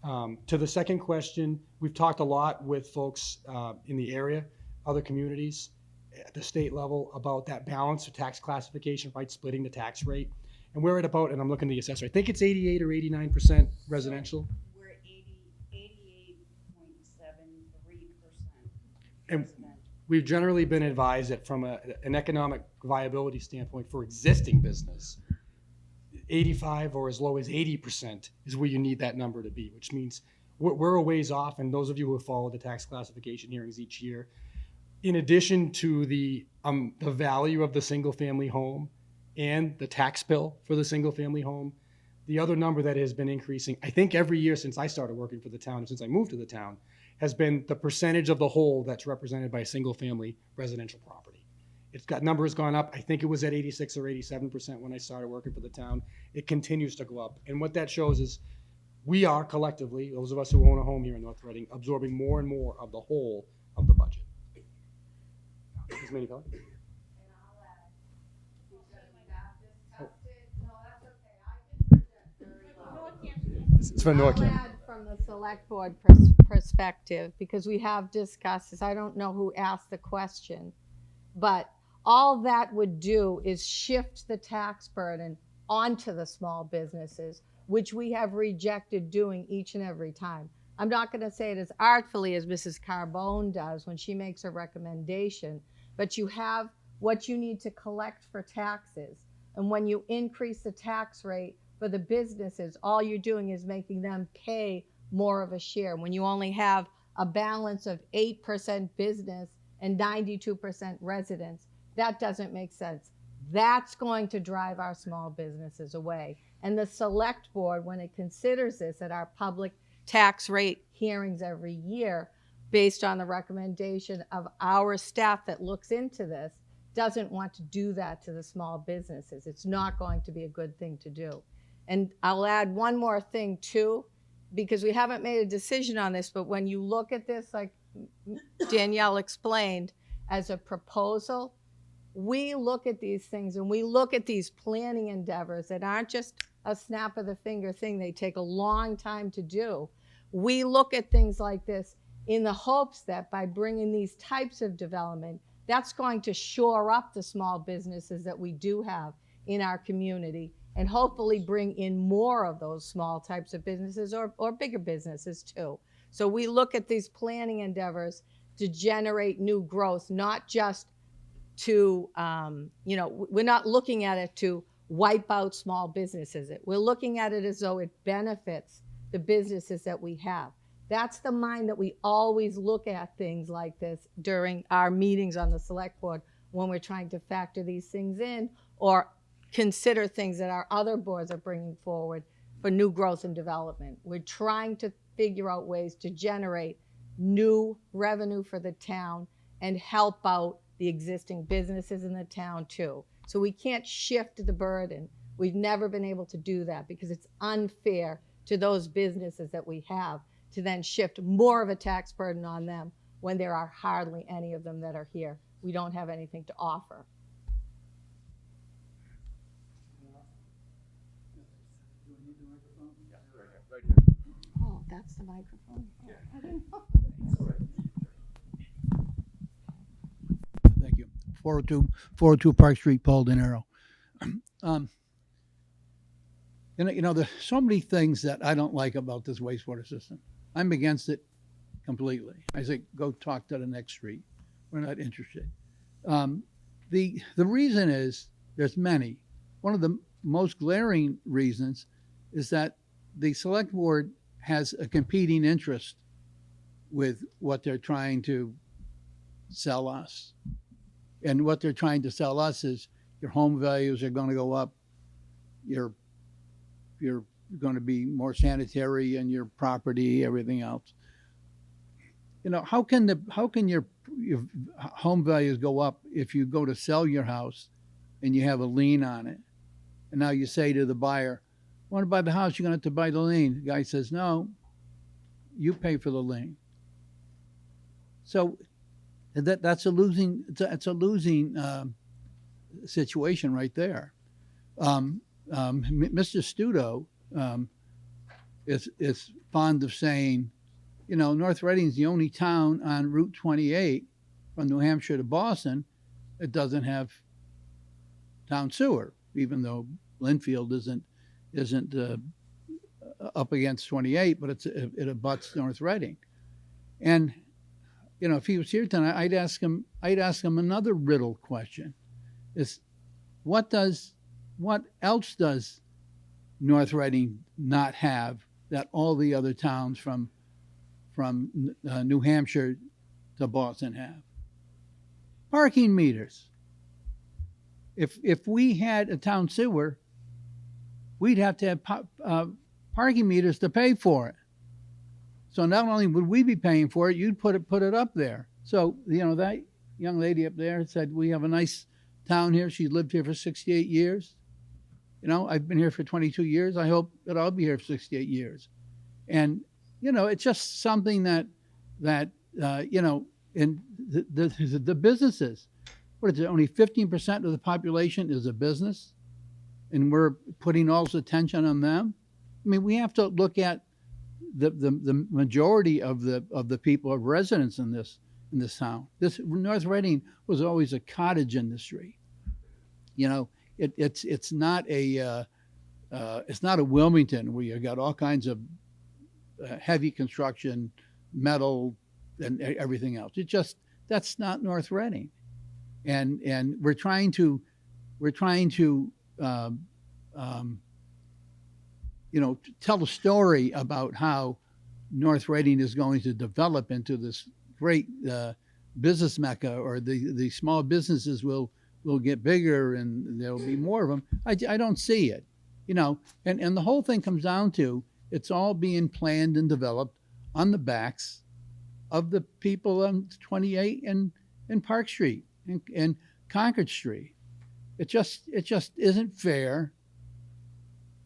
To the second question, we've talked a lot with folks in the area, other communities at the state level about that balance of tax classification, right, splitting the tax rate. And we're at about, and I'm looking at the assessor, I think it's 88 or 89% residential. We're at 88.73%. And we've generally been advised that from an economic viability standpoint for existing business, 85 or as low as 80% is where you need that number to be, which means we're a ways off. And those of you who have followed the tax classification hearings each year, in addition to the value of the single family home and the tax bill for the single family home, the other number that has been increasing, I think every year since I started working for the town, and since I moved to the town, has been the percentage of the whole that's represented by single family residential property. Number has gone up. I think it was at 86 or 87% when I started working for the town. It continues to go up. And what that shows is we are collectively, those of us who own a home here in North Reading, absorbing more and more of the whole of the budget. Ms. Minnie-Kelly? It's from NORCAM. I'll add from the select board perspective, because we have discussed this. I don't know who asked the question, but all that would do is shift the tax burden onto the small businesses, which we have rejected doing each and every time. I'm not going to say it as artfully as Mrs. Carbone does when she makes a recommendation, but you have what you need to collect for taxes. And when you increase the tax rate for the businesses, all you're doing is making them pay more of a share. When you only have a balance of 8% business and 92% residents, that doesn't make sense. That's going to drive our small businesses away. And the select board, when it considers this at our public tax rate hearings every year, based on the recommendation of our staff that looks into this, doesn't want to do that to the small businesses. It's not going to be a good thing to do. And I'll add one more thing too, because we haven't made a decision on this, but when you look at this, like Danielle explained, as a proposal, we look at these things and we look at these planning endeavors that aren't just a snap of the finger thing. They take a long time to do. We look at things like this in the hopes that by bringing these types of development, that's going to shore up the small businesses that we do have in our community and hopefully bring in more of those small types of businesses or bigger businesses too. So we look at these planning endeavors to generate new growth, not just to, we're not looking at it to wipe out small businesses. We're looking at it as though it benefits the businesses that we have. That's the mind that we always look at things like this during our meetings on the select board when we're trying to factor these things in or consider things that our other boards are bringing forward for new growth and development. We're trying to figure out ways to generate new revenue for the town and help out the existing businesses in the town too. So we can't shift the burden. We've never been able to do that because it's unfair to those businesses that we have to then shift more of a tax burden on them when there are hardly any of them that are here. We don't have anything to offer. Oh, that's the microphone. Oh, I didn't know. Thank you. 402 Park Street, Paul De Niro. There's so many things that I don't like about this wastewater system. I'm against it completely. I say, go talk to the next street. We're not interested. The reason is, there's many. One of the most glaring reasons is that the select board has a competing interest with what they're trying to sell us. And what they're trying to sell us is your home values are going to go up. You're going to be more sanitary in your property, everything else. How can your home values go up if you go to sell your house and you have a lien on it? And now you say to the buyer, "Want to buy the house? You're going to have to buy the lien." The guy says, "No, you pay for the lien." So that's a losing. It's a losing situation right there. Mr. Studo is fond of saying, North Reading's the only town on Route 28 from New Hampshire to Boston that doesn't have town sewer, even though Linfield isn't up against 28, but it abuts North Reading. And if he was here tonight, I'd ask him another riddle question: is what else does North Reading not have that all the other towns from New Hampshire to Boston have? Parking meters. If we had a town sewer, we'd have to have parking meters to pay for it. So not only would we be paying for it, you'd put it up there. So that young lady up there said, we have a nice town here. She lived here for 68 years. I've been here for 22 years. I hope that I'll be here for 68 years. And it's just something that in the businesses, what is it? Only 15% of the population is a business, and we're putting all this attention on them. I mean, we have to look at the majority of the people, of residents in this town. This North Reading was always a cottage industry. It's not a Wilmington where you got all kinds of heavy construction, metal, and everything else. That's not North Reading, and we're trying to tell a story about how North Reading is going to develop into this great business mecca, or the small businesses will get bigger and there'll be more of them. I don't see it, and the whole thing comes down to, it's all being planned and developed on the backs of the people on 28 and Park Street and Concord Street. It just isn't fair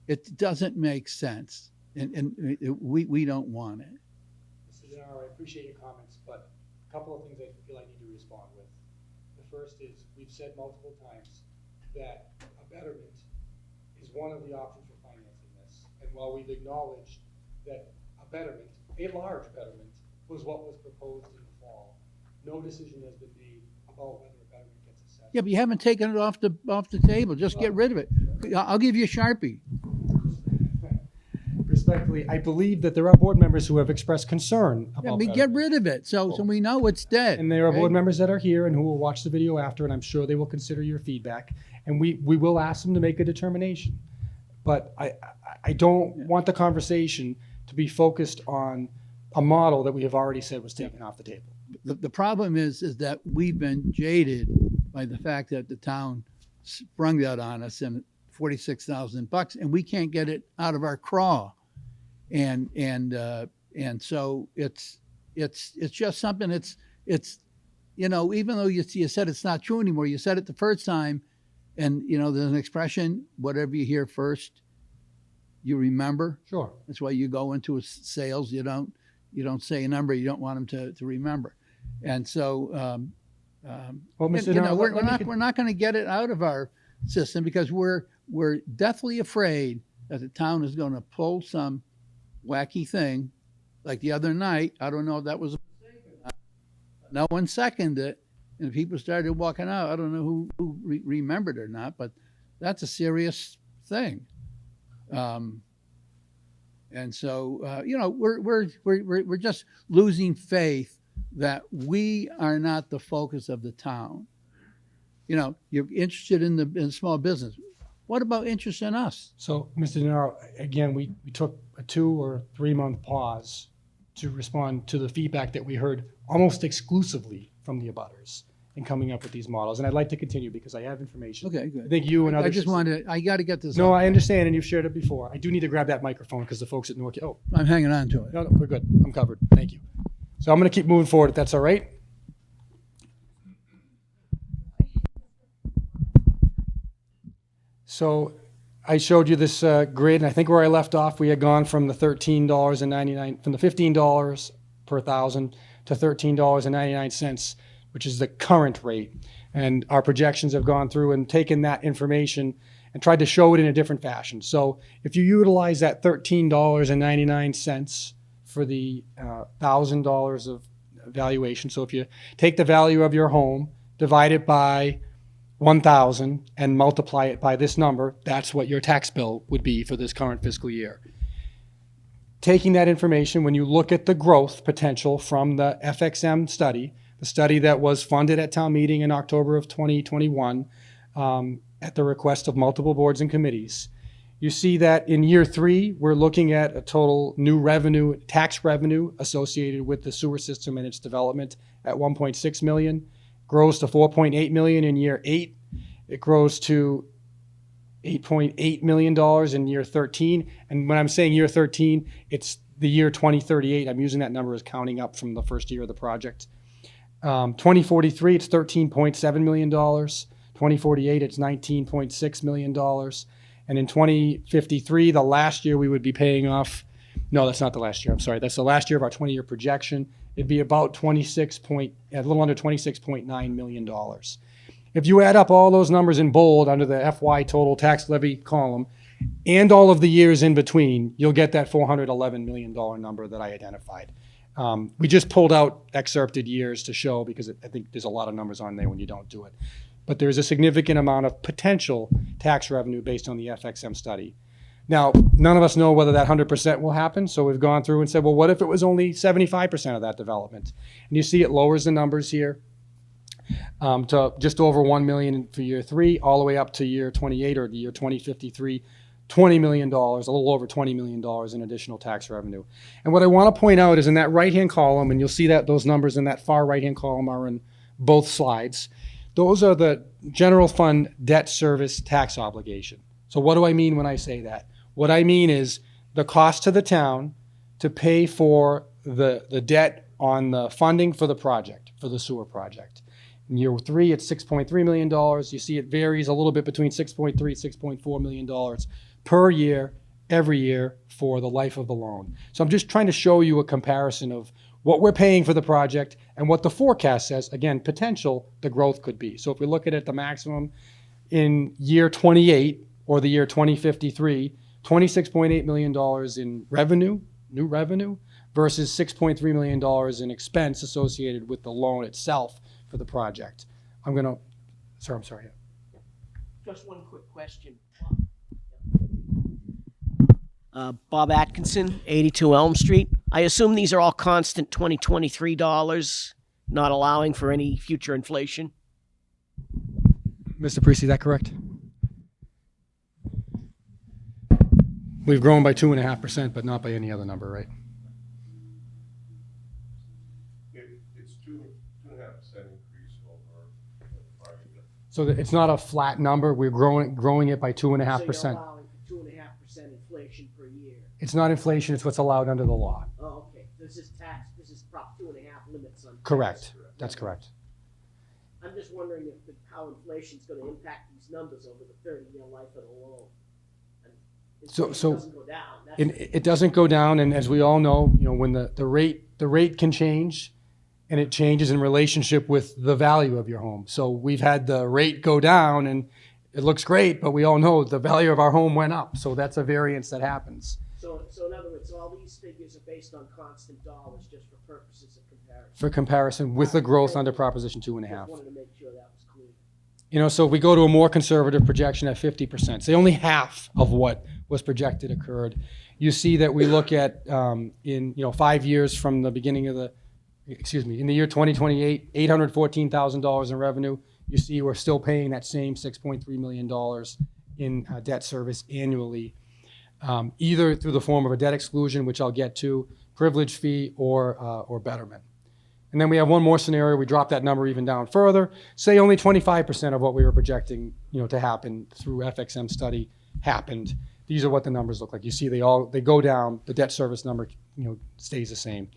It doesn't make sense, we don't want it. Mr. DeNaro, I appreciate your comments, but a couple of things I feel I need to respond with. The first is, we've said multiple times that a betterment is one of the options for financing this. And while we've acknowledged that a betterment, a large betterment, was what was proposed in the fall, no decision has been made about whether a betterment gets assessed. Yeah, but you haven't taken it off the table. Just get rid of it. I'll give you a Sharpie. Respectfully, I believe that there are board members who have expressed concern Yeah, about but that. get rid of it, so we know it's dead. And there are okay? board members that are here and who will watch the video after, and I'm sure they will consider your feedback. And we will ask them to make a determination. But I don't want the conversation to be focused on a model that we have already said was taken off the table. The problem is that we've been jaded by the fact that the town sprung that on us and $46,000, and we can't get it out of our craw. And so it's just something. It's even though you said it's not true anymore, you said it the first time, and there's an expression: whatever you hear first, you remember. Sure. That's why you go into sales. You don't say a number you don't want them to remember. And so Well, Mr. DeNaro, we're not going to get it out of our system because we're deathly afraid that the town is going to pull some wacky thing like the other night. I don't know if that was a mistake or not. No one seconded it, and people started walking out. I don't know who remembered or not, but that's a serious thing. And so we're just losing faith that we are not the focus of the town. You're interested in small business. What about interest in us? So, Mr. DeNaro, again, we took a 2 or 3 month pause to respond to the feedback that we heard almost exclusively from the abutters in coming up with these models. And I'd like to continue because I have information. Okay, good. I think you and I others. just I got to get this. No, out. I understand, and you've shared it before. I do need to grab that microphone because the folks at NORCAM. Oh, I'm hanging on to it. no, we're good. I'm covered. Thank you. So I'm going to keep moving forward if that's all right. So I showed you this grid, and I think where I left off, we had gone from the $13.99, from the $15 per thousand to $13.99, which is the current rate. And our projections have gone through and taken that information and tried to show it in a different fashion. So if you utilize that $13.99 for the $1,000 of valuation, so if you take the value of your home, divide it by 1,000 and multiply it by this number, that's what your tax bill would be for this current fiscal year. Taking that information, when you look at the growth potential from the FXM study, the study that was funded at town meeting in October of 2021 at the request of multiple boards and committees, you see that in year 3, we're looking at a total new revenue, tax revenue associated with the sewer system and its development at 1.6 million. Grows to 4.8 million in year 8. It grows to $8.8 million in year 13. And when I'm saying year 13, it's the year 2038. I'm using that number as counting up from the first year of the project. 2043, it's $13.7 million. 2048, it's $19.6 million. And in 2053, the last year we would be paying off, no, that's not the last year, I'm sorry. That's the last year of our 20-year projection. It'd be about a little under $26.9 million. If you add up all those numbers in bold under the FY total tax levy column and all of the years in between, you'll get that $411 million number that I identified. We just pulled out excerpted years to show because I think there's a lot of numbers on there when you don't do it. But there's a significant amount of potential tax revenue based on the FXM study. Now, none of us know whether that 100% will happen, so we've gone through and said, well, what if it was only 75% of that development? And you see it lowers the numbers here to just over 1 million for year 3, all the way up to year 28 or the year 2053, $20 million, a little over $20 million in additional tax revenue. And what I want to point out is in that right-hand column, and you'll see that those numbers in that far right-hand column are in both slides, those are the general fund debt service tax obligation. So what do I mean when I say that? What I mean is the cost to the town to pay for the debt on the funding for the project, for the sewer project. In year 3, it's $6.3 million. You see it varies a little bit between $6.3 and $6.4 million per year, every year for the life of the loan. So I'm just trying to show you a comparison of what we're paying for the project and what the forecast says. Again, potential, the growth could be. So if we look at it, the maximum in year 28 or the year 2053, $26.8 million in revenue, new revenue, versus $6.3 million in expense associated with the loan itself for the project. Sir, I'm sorry. Just one quick question. Bob Atkinson, 82 Elm Street. I assume these are all constant 2023 dollars, not allowing for any future inflation? Mr. Priest, is that correct? We've grown by 2.5%, but not by any other number, right? It's 2.5% increase over the prior year. So it's not a flat number. We're growing it by 2.5%. So you're allowing for 2.5% inflation per year? It's not inflation, it's what's allowed under the law. Oh, okay. This is tax, this is Prop 2.5 limits on tax. Correct. That's correct. I'm just wondering how inflation's gonna impact these numbers over the 30-year life of the loan. And inflation doesn't go down. It doesn't go down, and as we all know, when the rate can change, and it changes in relationship with the value of your home. So we've had the rate go down, and it looks great, but we all know the value of our home went up. So that's a variance that happens. So in other words, all these figures are based on constant dollars just for purposes of comparison. For comparison with the growth under Proposition 2.5. Just wanted to make sure that was clear. So if we go to a more conservative projection at 50%, say only half of what was projected occurred, you see that we look at in 5 years from the beginning of in the year 2028, $814,000 in revenue. You see we're still paying that same $6.3 million in debt service annually, either through the form of a debt exclusion, which I'll get to, privilege fee, or betterment. And then we have one more scenario. We drop that number even down further. Say only 25% of what we were projecting, to happen through FXM study happened. These are what the numbers look like. You see, they go down. The debt service number, stays the same.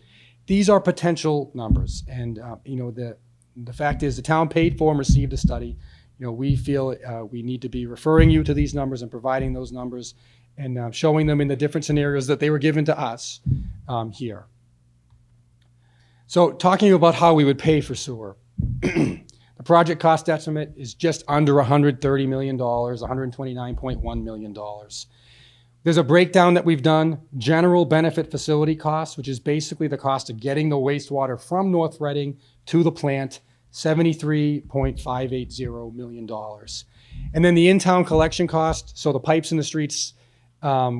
These are potential numbers, and the fact is, the town paid for and received a study. We feel we need to be referring you to these numbers and providing those numbers, and showing them in the different scenarios that they were given to us here. So talking about how we would pay for sewer. The project cost estimate is just under $130 million, $129.1 million. There's a breakdown that we've done. General benefit facility costs, which is basically the cost of getting the wastewater from North Reading to the plant, $73.580 million. And then the in-town collection cost, so the pipes in the streets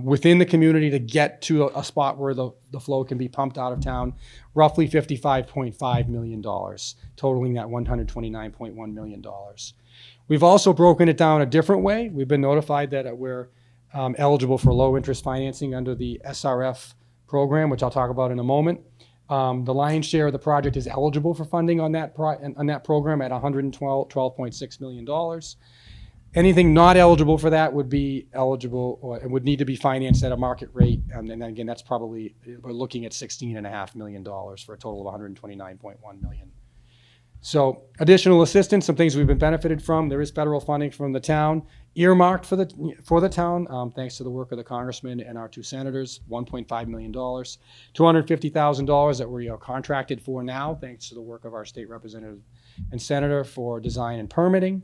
within the community to get to a spot where the flow can be pumped out of town, roughly $55.5 million, totaling that $129.1 million. We've also broken it down a different way. We've been notified that we're eligible for low interest financing under the SRF program, which I'll talk about in a moment. The lion's share of the project is eligible for funding on that program at $112.6 million. Anything not eligible for that would be eligible, or it would need to be financed at a market rate. And then again, that's probably, we're looking at $16.5 million for a total of $129.1 million. So additional assistance, some things we've been benefited from. There is federal funding from the town earmarked for the town, thanks to the work of the congressman and our two senators, $1.5 million, $250,000 that we are contracted for now, thanks to the work of our state representative and senator for design and permitting.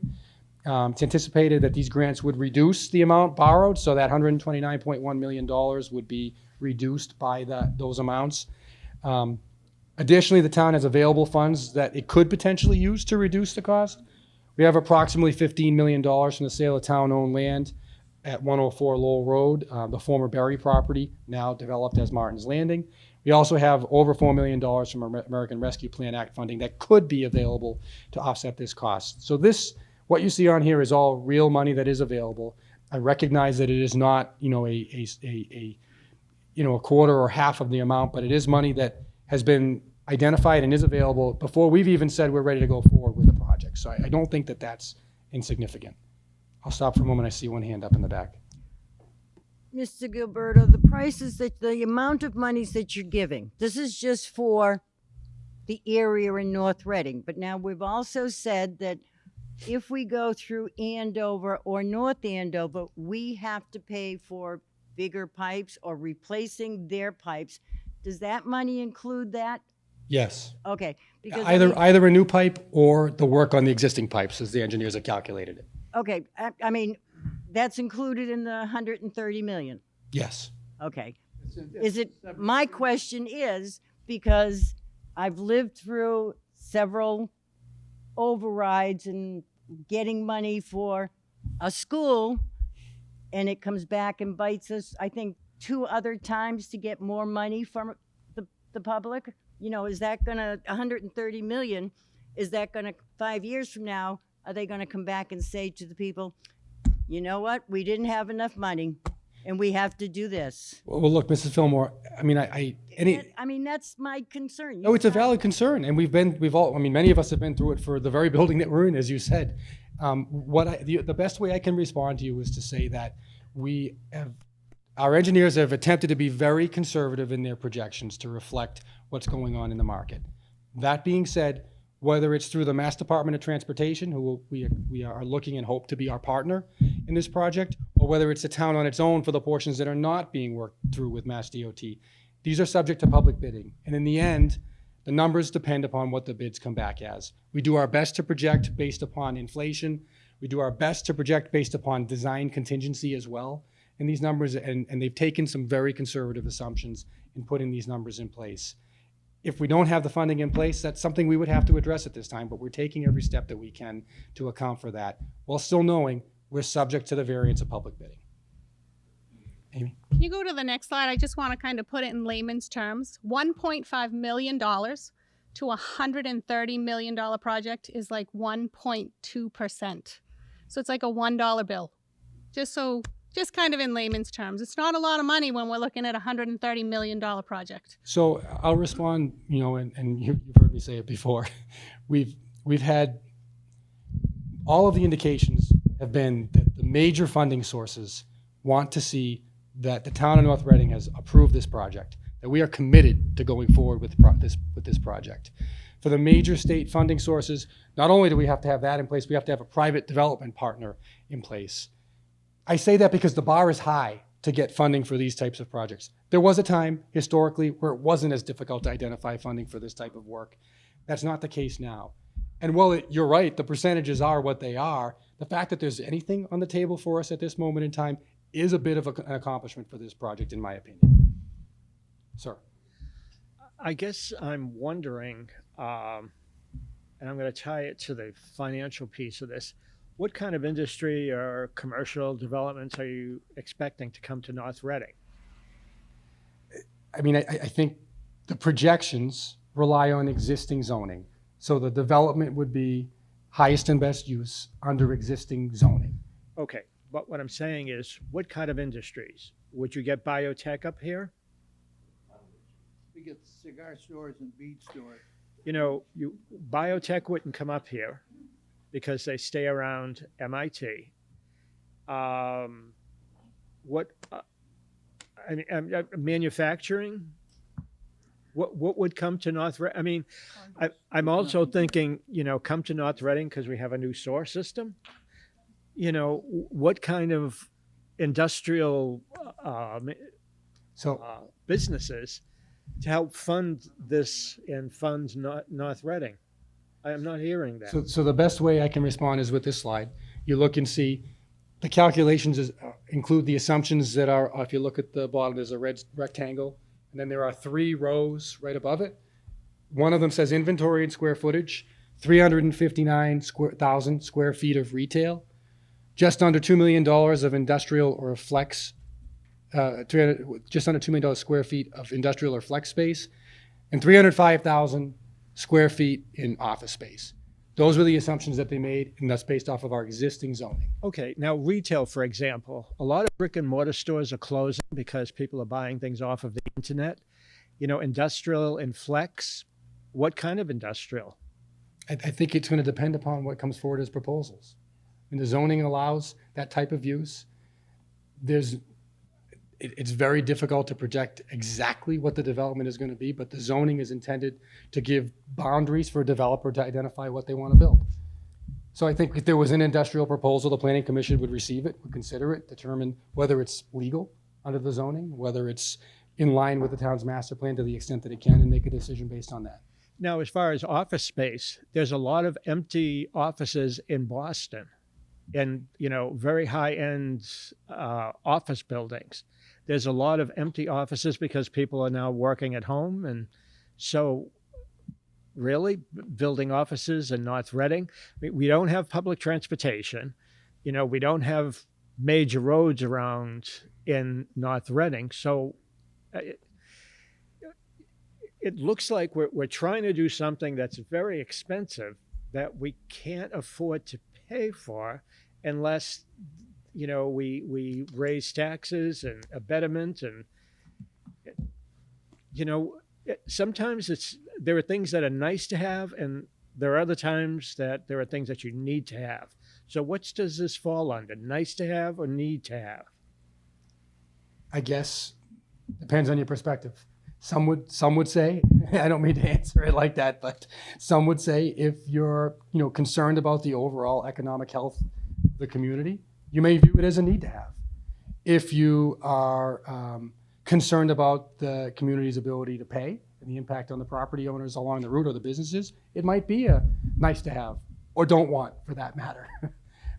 It's anticipated that these grants would reduce the amount borrowed, so that $129.1 million would be reduced by those amounts. Additionally, the town has available funds that it could potentially use to reduce the cost. We have approximately $15 million from the sale of town-owned land at 104 Lowell Road, the former Berry property, now developed as Martin's Landing. We also have over $4 million from American Rescue Plan Act funding that could be available to offset this cost. So what you see on here is all real money that is available. I recognize that it is not, a quarter or half of the amount, but it is money that has been identified and is available before we've even said we're ready to go forward with the project. So I don't think that that's insignificant. I'll stop for a moment. I see one hand up in the back. Mr. Gilberto, the amount of monies that you're giving, this is just for the area in North Reading, but now we've also said that if we go through Andover or North Andover, we have to pay for bigger pipes or replacing their pipes. Does that money include that? Yes. Okay, because I Either, mean- either a new pipe or the work on the existing pipes, as the engineers have calculated it. okay, I mean, that's included in the 130 million. Yes. Okay. It's Is it, my question is, because I've lived through several overrides and getting money for a school, and it comes back and bites us, I think, 2 other times to get more money from the public. You know, is that gonna, 130 million, is that gonna, 5 years from now, are they gonna come back and say to the people, you know what, we didn't have enough money, and we have to do this? Well, look, Mrs. Fillmore, I mean, I mean, that's my concern. no, it's a valid concern, and we've all, I mean, many of us have been through it for the very building that we're in, as you said. The best way I can respond to you is to say that our engineers have attempted to be very conservative in their projections to reflect what's going on in the market. That being said, whether it's through the Mass Department of Transportation, who we are looking and hope to be our partner in this project, or whether it's the town on its own for the portions that are not being worked through with Mass DOT, these are subject to public bidding. And in the end, the numbers depend upon what the bids come back as. We do our best to project based upon inflation. We do our best to project based upon design contingency as well. And these numbers, and they've taken some very conservative assumptions in putting these numbers in place. If we don't have the funding in place, that's something we would have to address at this time, but we're taking every step that we can to account for that, while still knowing we're subject to the variance of public bidding. Amy? Can you go to the next slide? I just want to kind of put it in layman's terms. $1.5 million to a $130 million project is like 1.2%. So it's like a $1 bill. Just kind of in layman's terms. It's not a lot of money when we're looking at a $130 million project. So I'll respond, you know, and you've heard me say it before. We've had, all of the indications have been that the major funding sources want to see that the town of North Reading has approved this project, that we are committed to going forward with this project. For the major state funding sources, not only do we have to have that in place, we have to have a private development partner in place. I say that because the bar is high to get funding for these types of projects. There was a time historically where it wasn't as difficult to identify funding for this type of work. That's not the case now. And while you're right, the percentages are what they are, the fact that there's anything on the table for us at this moment in time is a bit of an accomplishment for this project, in my opinion. Sir. I guess I'm wondering, and I'm going to tie it to the financial piece of this. What kind of industry or commercial developments are you expecting to come to North Reading? I mean, I think the projections rely on existing zoning. So the development would be highest and best use under existing zoning. Okay, but what I'm saying is, what kind of industries? Would you get biotech up here? We get cigar stores and bead stores. You know, biotech wouldn't come up here because they stay around MIT. Manufacturing? What would come to North Reading? I mean, I'm also thinking, you know, come to North Reading because we have a new sewer system. You know, what kind of industrial businesses to help fund this and fund North Reading? I am not hearing that. So the best way I can respond is with this slide. You look and see the calculations include the assumptions that are, if you look at the bottom, there's a red rectangle, and then there are 3 rows right above it. One of them says inventory and square footage, 359,000 square feet of retail, just under $2 million of industrial or flex, just under $2 million square feet of industrial or flex space, and 305,000 square feet in office space. Those were the assumptions that they made, and that's based off of our existing zoning. Okay, now retail, for example, a lot of brick and mortar stores are closing because people are buying things off of the internet. You know, industrial and flex, what kind of industrial? I think it's going to depend upon what comes forward as proposals. When the zoning allows that type of use, it's very difficult to project exactly what the development is going to be, but the zoning is intended to give boundaries for a developer to identify what they want to build. So I think if there was an industrial proposal, the planning commission would receive it, would consider it, determine whether it's legal under the zoning, whether it's in line with the town's master plan to the extent that it can, and make a decision based on that. Now, as far as office space, there's a lot of empty offices in Boston, and very high-end office buildings. There's a lot of empty offices because people are now working at home, and so really building offices in North Reading. We don't have public transportation. We don't have major roads around in North Reading. So it looks like we're trying to do something that's very expensive that we can't afford to pay for unless, we raise taxes and abetment and, sometimes there are things that are nice to have, and there are other times that there are things that you need to have. So what does this fall under? Nice to have or need to have? I guess depends on your perspective. Some would say, I don't mean to answer it like that, but some would say if you're concerned about the overall economic health of the community, you may view it as a need to have. If you are concerned about the community's ability to pay and the impact on the property owners along the route or the businesses, it might be a nice to have or don't want for that matter.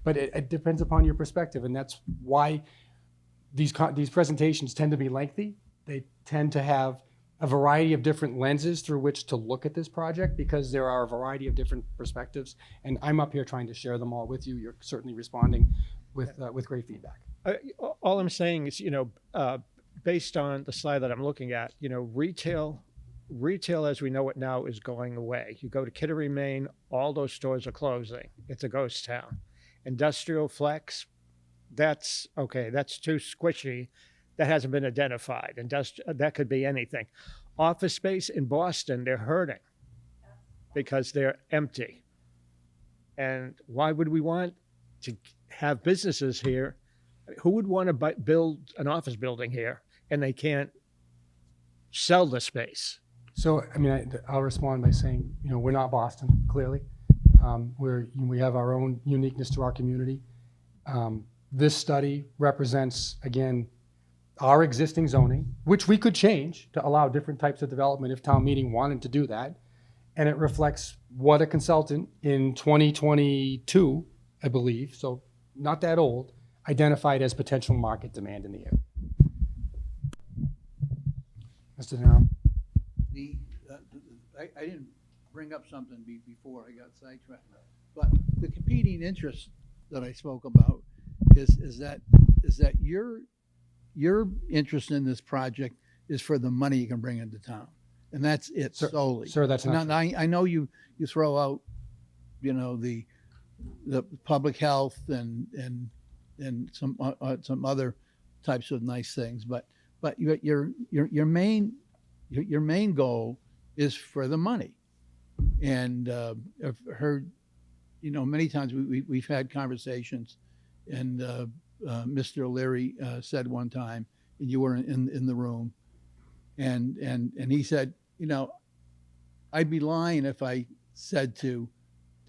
But it depends upon your perspective, and that's why these presentations tend to be lengthy. They tend to have a variety of different lenses through which to look at this project because there are a variety of different perspectives, and I'm up here trying to share them all with you. You're certainly responding with great feedback. All I'm saying is, based on the slide that I'm looking at, retail as we know it now is going away. You go to Kittery, Maine, all those stores are closing. It's a ghost town. Industrial flex, that's okay. That's too squishy. That hasn't been identified. That could be anything. Office space in Boston, they're hurting because they're empty. And why would we want to have businesses here? Who would want to build an office building here and they can't sell the space? So, I'll respond by saying, we're not Boston, clearly. We have our own uniqueness to our community. This study represents, again, our existing zoning, which we could change to allow different types of development if town meeting wanted to do that. And it reflects what a consultant in 2022, I believe, so not that old, identified as potential market demand in the area. Mr. De Niro. I didn't bring up something before I got sidetracked, but the competing interests that I spoke about is that your interest in this project is for the money you can bring into town, and that's it solely. Sir, that's not Now, I know you throw out, the public health and some other types of nice things, but your main goal is for the money. And I've heard, many times we've had conversations, and Mr. O'Leary said one time, and you were in the room, and he said, I'd be lying if I said to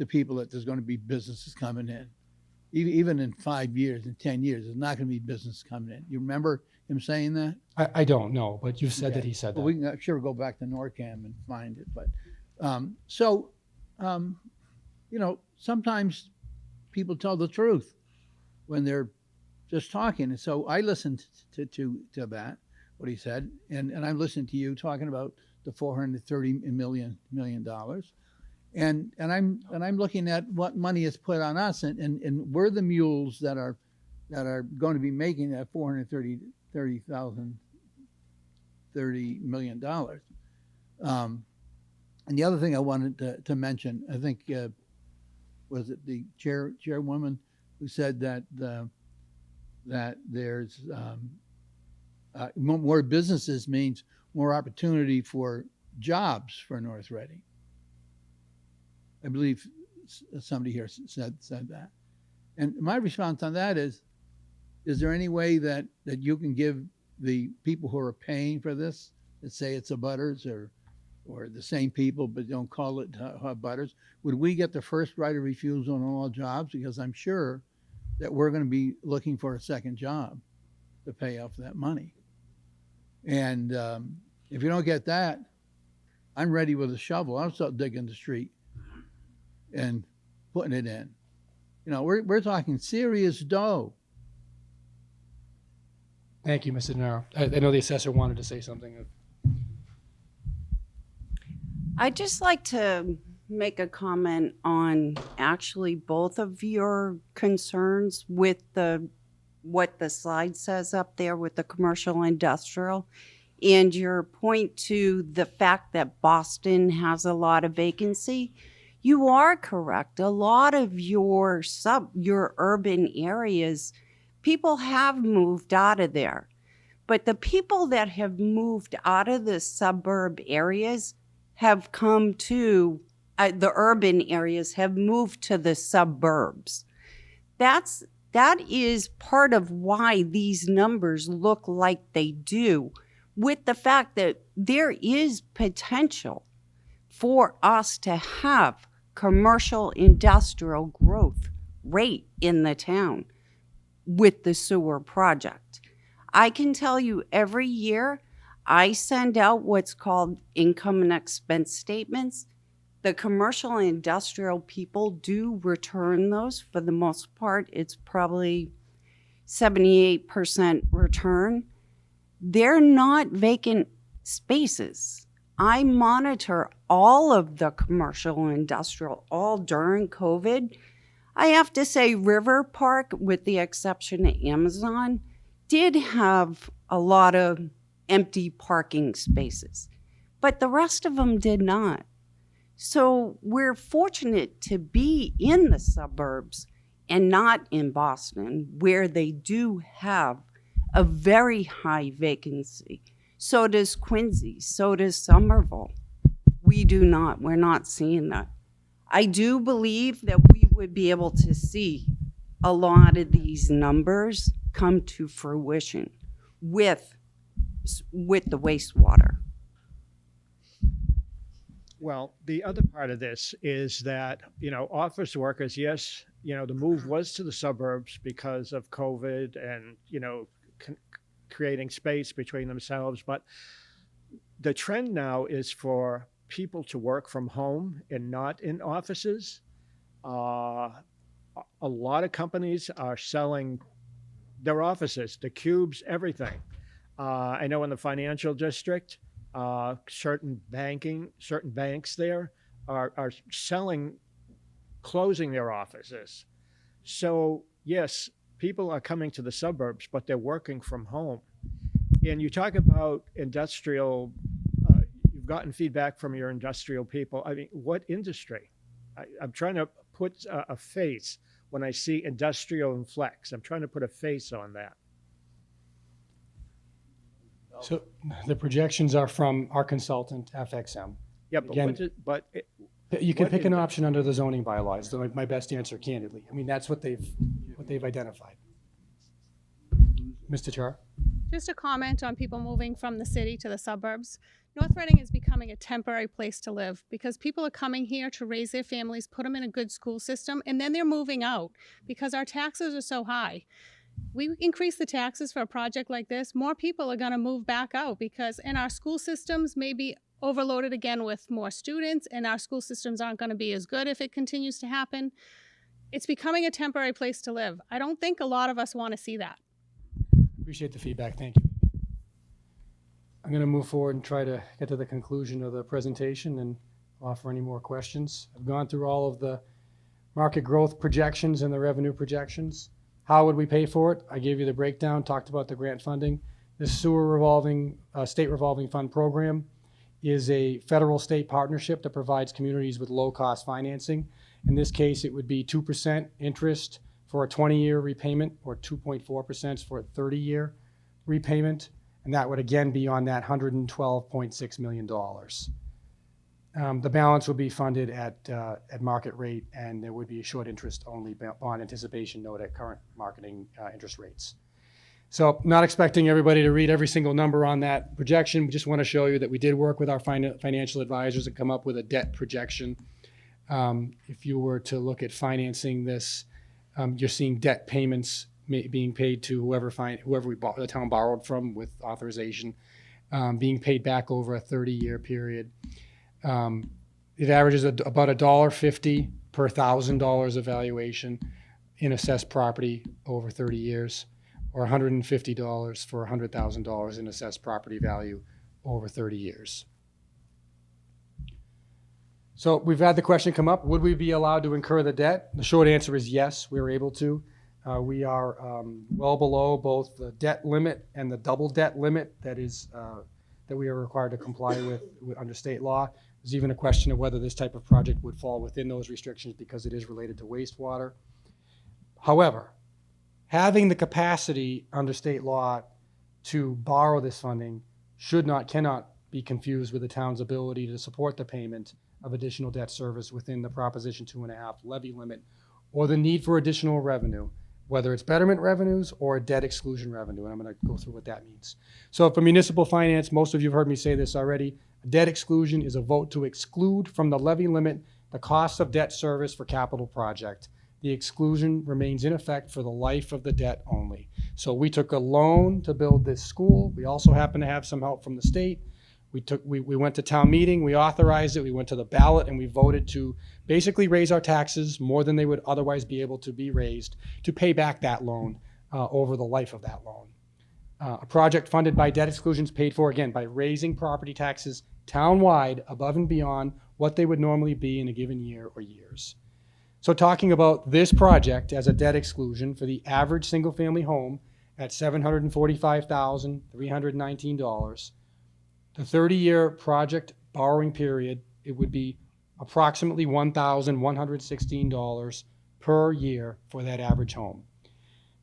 people that there's going to be businesses coming in. Even in 5 years, in 10 years, there's not going to be business coming in. You remember him saying that? I don't know, but you've said that he said that. Well, we can sure go back to NORCAM and find it. But sometimes people tell the truth when they're just talking. And so I listened to that, what he said, and I listened to you talking about the $430 million. And I'm looking at what money is put on us, and we're the mules that are going to be making that $430 million. And the other thing I wanted to mention, I think, was it the chairwoman who said that there's more businesses means more opportunity for jobs for North Reading. I believe somebody here said that. And my response on that is there any way that you can give the people who are paying for this, let's say it's a Butters or or the same people, but don't call it butters, would we get the first right of refusal on all jobs? Because I'm sure that we're going to be looking for a second job to pay off that money. And if you don't get that, I'm ready with a shovel. I'll start digging the street and putting it in. You know, we're talking serious dough. Thank you, Mr. DeNaro. I know the assessor wanted to say something. I'd just like to make a comment on actually both of your concerns with what the slide says up there with the commercial industrial, and your point to the fact that Boston has a lot of vacancy. You are correct. A lot of your urban areas, people have moved out of there. But the people that have moved out of the suburb areas have come to the urban areas, have moved to the suburbs. That is part of why these numbers look like they do, with the fact that there is potential for us to have commercial industrial growth rate in the town with the sewer project. I can tell you every year I send out what's called income and expense statements. The commercial and industrial people do return those. For the most part, it's probably 78% return. They're not vacant spaces. I monitor all of the commercial and industrial all during COVID. I have to say River Park, with the exception of Amazon, did have a lot of empty parking spaces, but the rest of them did not. So we're fortunate to be in the suburbs and not in Boston, where they do have a very high vacancy. So does Quincy, so does Somerville. We do not, we're not seeing that. I do believe that we would be able to see a lot of these numbers come to fruition with the wastewater. Well, the other part of this is that, office workers, yes, the move was to the suburbs because of COVID and, creating space between themselves. But the trend now is for people to work from home and not in offices. A lot of companies are selling their offices, the cubes, everything. I know in the financial district, certain banks there are closing their offices. So yes, people are coming to the suburbs, but they're working from home. And you talk about industrial, you've gotten feedback from your industrial people. I mean, what industry? I'm trying to put a face when I see industrial and flex. I'm trying to put a face on that. So the projections are from our consultant, FXM. Yeah, but Again, you can pick an option under the zoning bylaws. So my best answer, candidly. I mean, that's what they've identified. Mr. Char? Just a comment on people moving from the city to the suburbs. North Reading is becoming a temporary place to live because people are coming here to raise their families, put them in a good school system, and then they're moving out because our taxes are so high. We increase the taxes for a project like this, more people are going to move back out because in our school systems may be overloaded again with more students, and our school systems aren't going to be as good if it continues to happen. It's becoming a temporary place to live. I don't think a lot of us want to see that. Appreciate the feedback. Thank you. I'm going to move forward and try to get to the conclusion of the presentation and offer any more questions. I've gone through all of the market growth projections and the revenue projections. How would we pay for it? I gave you the breakdown, talked about the grant funding. The state revolving fund program is a federal-state partnership that provides communities with low-cost financing. In this case, it would be 2% interest for a 20-year repayment, or 2.4% for a 30-year repayment, and that would again be on that $112.6 million. The balance will be funded at market rate, and there would be a short interest only bond anticipation note at current marketing interest rates. So not expecting everybody to read every single number on that projection. We just want to show you that we did work with our financial advisors and come up with a debt projection. If you were to look at financing this, you're seeing debt payments being paid to whoever the town borrowed from with authorization, being paid back over a 30-year period. It averages about $1.50 per $1,000 of valuation in assessed property over 30 years, or $150 for $100,000 in assessed property value over 30 years. So we've had the question come up, would we be allowed to incur the debt? The short answer is yes, we were able to. We are well below both the debt limit and the double debt limit that we are required to comply with under state law. There's even a question of whether this type of project would fall within those restrictions because it is related to wastewater. However, having the capacity under state law to borrow this funding cannot be confused with the town's ability to support the payment of additional debt service within the Proposition 2.5 levy limit, or the need for additional revenue, whether it's betterment revenues or a debt exclusion revenue. And I'm going to go through what that means. So for municipal finance, most of you have heard me say this already, a debt exclusion is a vote to exclude from the levy limit the cost of debt service for capital project. The exclusion remains in effect for the life of the debt only. So we took a loan to build this school. We also happen to have some help from the state. We went to town meeting, we authorized it, we went to the ballot, and we voted to basically raise our taxes more than they would otherwise be able to be raised to pay back that loan over the life of that loan. A project funded by debt exclusions paid for, again, by raising property taxes town-wide above and beyond what they would normally be in a given year or years. So talking about this project as a debt exclusion for the average single-family home at $745,319, the 30-year project borrowing period, it would be approximately $1,116 per year for that average home.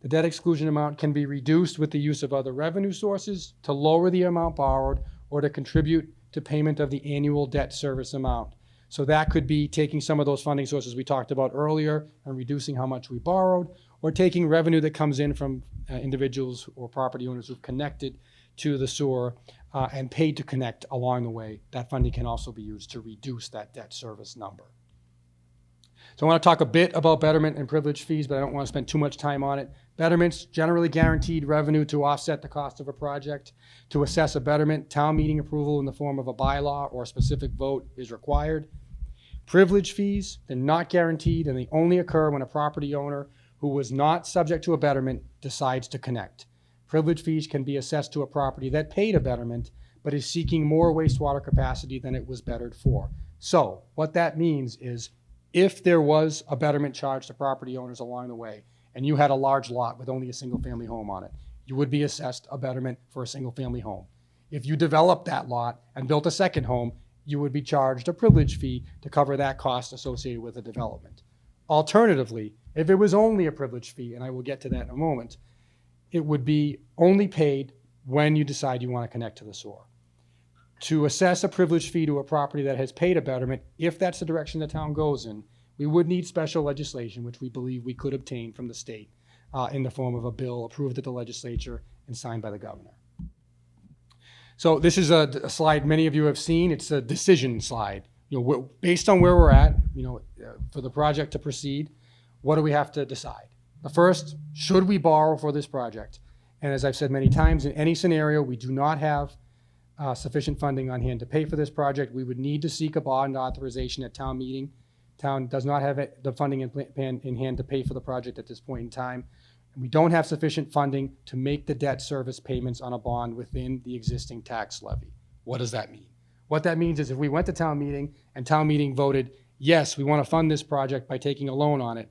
The debt exclusion amount can be reduced with the use of other revenue sources to lower the amount borrowed or to contribute to payment of the annual debt service amount. So that could be taking some of those funding sources we talked about earlier and reducing how much we borrowed, or taking revenue that comes in from individuals or property owners who've connected to the sewer and paid to connect along the way. That funding can also be used to reduce that debt service number. So I want to talk a bit about betterment and privilege fees, but I don't want to spend too much time on it. Betterment's generally guaranteed revenue to offset the cost of a project. To assess a betterment, town meeting approval in the form of a bylaw or a specific vote is required. Privilege fees, they're not guaranteed, and they only occur when a property owner who was not subject to a betterment decides to connect. Privilege fees can be assessed to a property that paid a betterment but is seeking more wastewater capacity than it was bettered for. So what that means is if there was a betterment charged to property owners along the way and you had a large lot with only a single family home on it, you would be assessed a betterment for a single family home. If you developed that lot and built a second home, you would be charged a privilege fee to cover that cost associated with the development. Alternatively, if it was only a privilege fee, and I will get to that in a moment, it would be only paid when you decide you want to connect to the sewer. To assess a privilege fee to a property that has paid a betterment, if that's the direction the town goes in, we would need special legislation, which we believe we could obtain from the state in the form of a bill approved at the legislature and signed by the governor. So this is a slide many of you have seen. It's a decision slide. Based on where we're at, for the project to proceed, what do we have to decide? The first, should we borrow for this project? And as I've said many times, in any scenario, we do not have sufficient funding on hand to pay for this project. We would need to seek a bond authorization at town meeting. Town does not have the funding in hand to pay for the project at this point in time. And we don't have sufficient funding to make the debt service payments on a bond within the existing tax levy. What does that mean? What that means is if we went to town meeting and town meeting voted, yes, we want to fund this project by taking a loan on it,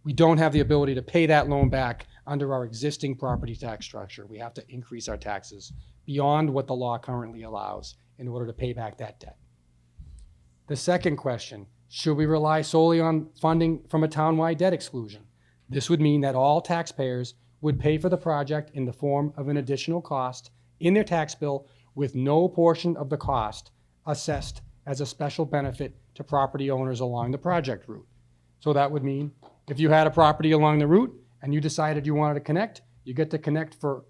we don't have the ability to pay that loan back under our existing property tax structure. We have to increase our taxes beyond what the law currently allows in order to pay back that debt. The second question, should we rely solely on funding from a townwide debt exclusion? This would mean that all taxpayers would pay for the project in the form of an additional cost in their tax bill with no portion of the cost assessed as a special benefit to property owners along the project route. So that would mean if you had a property along the route and you decided you wanted to connect, you get to connect for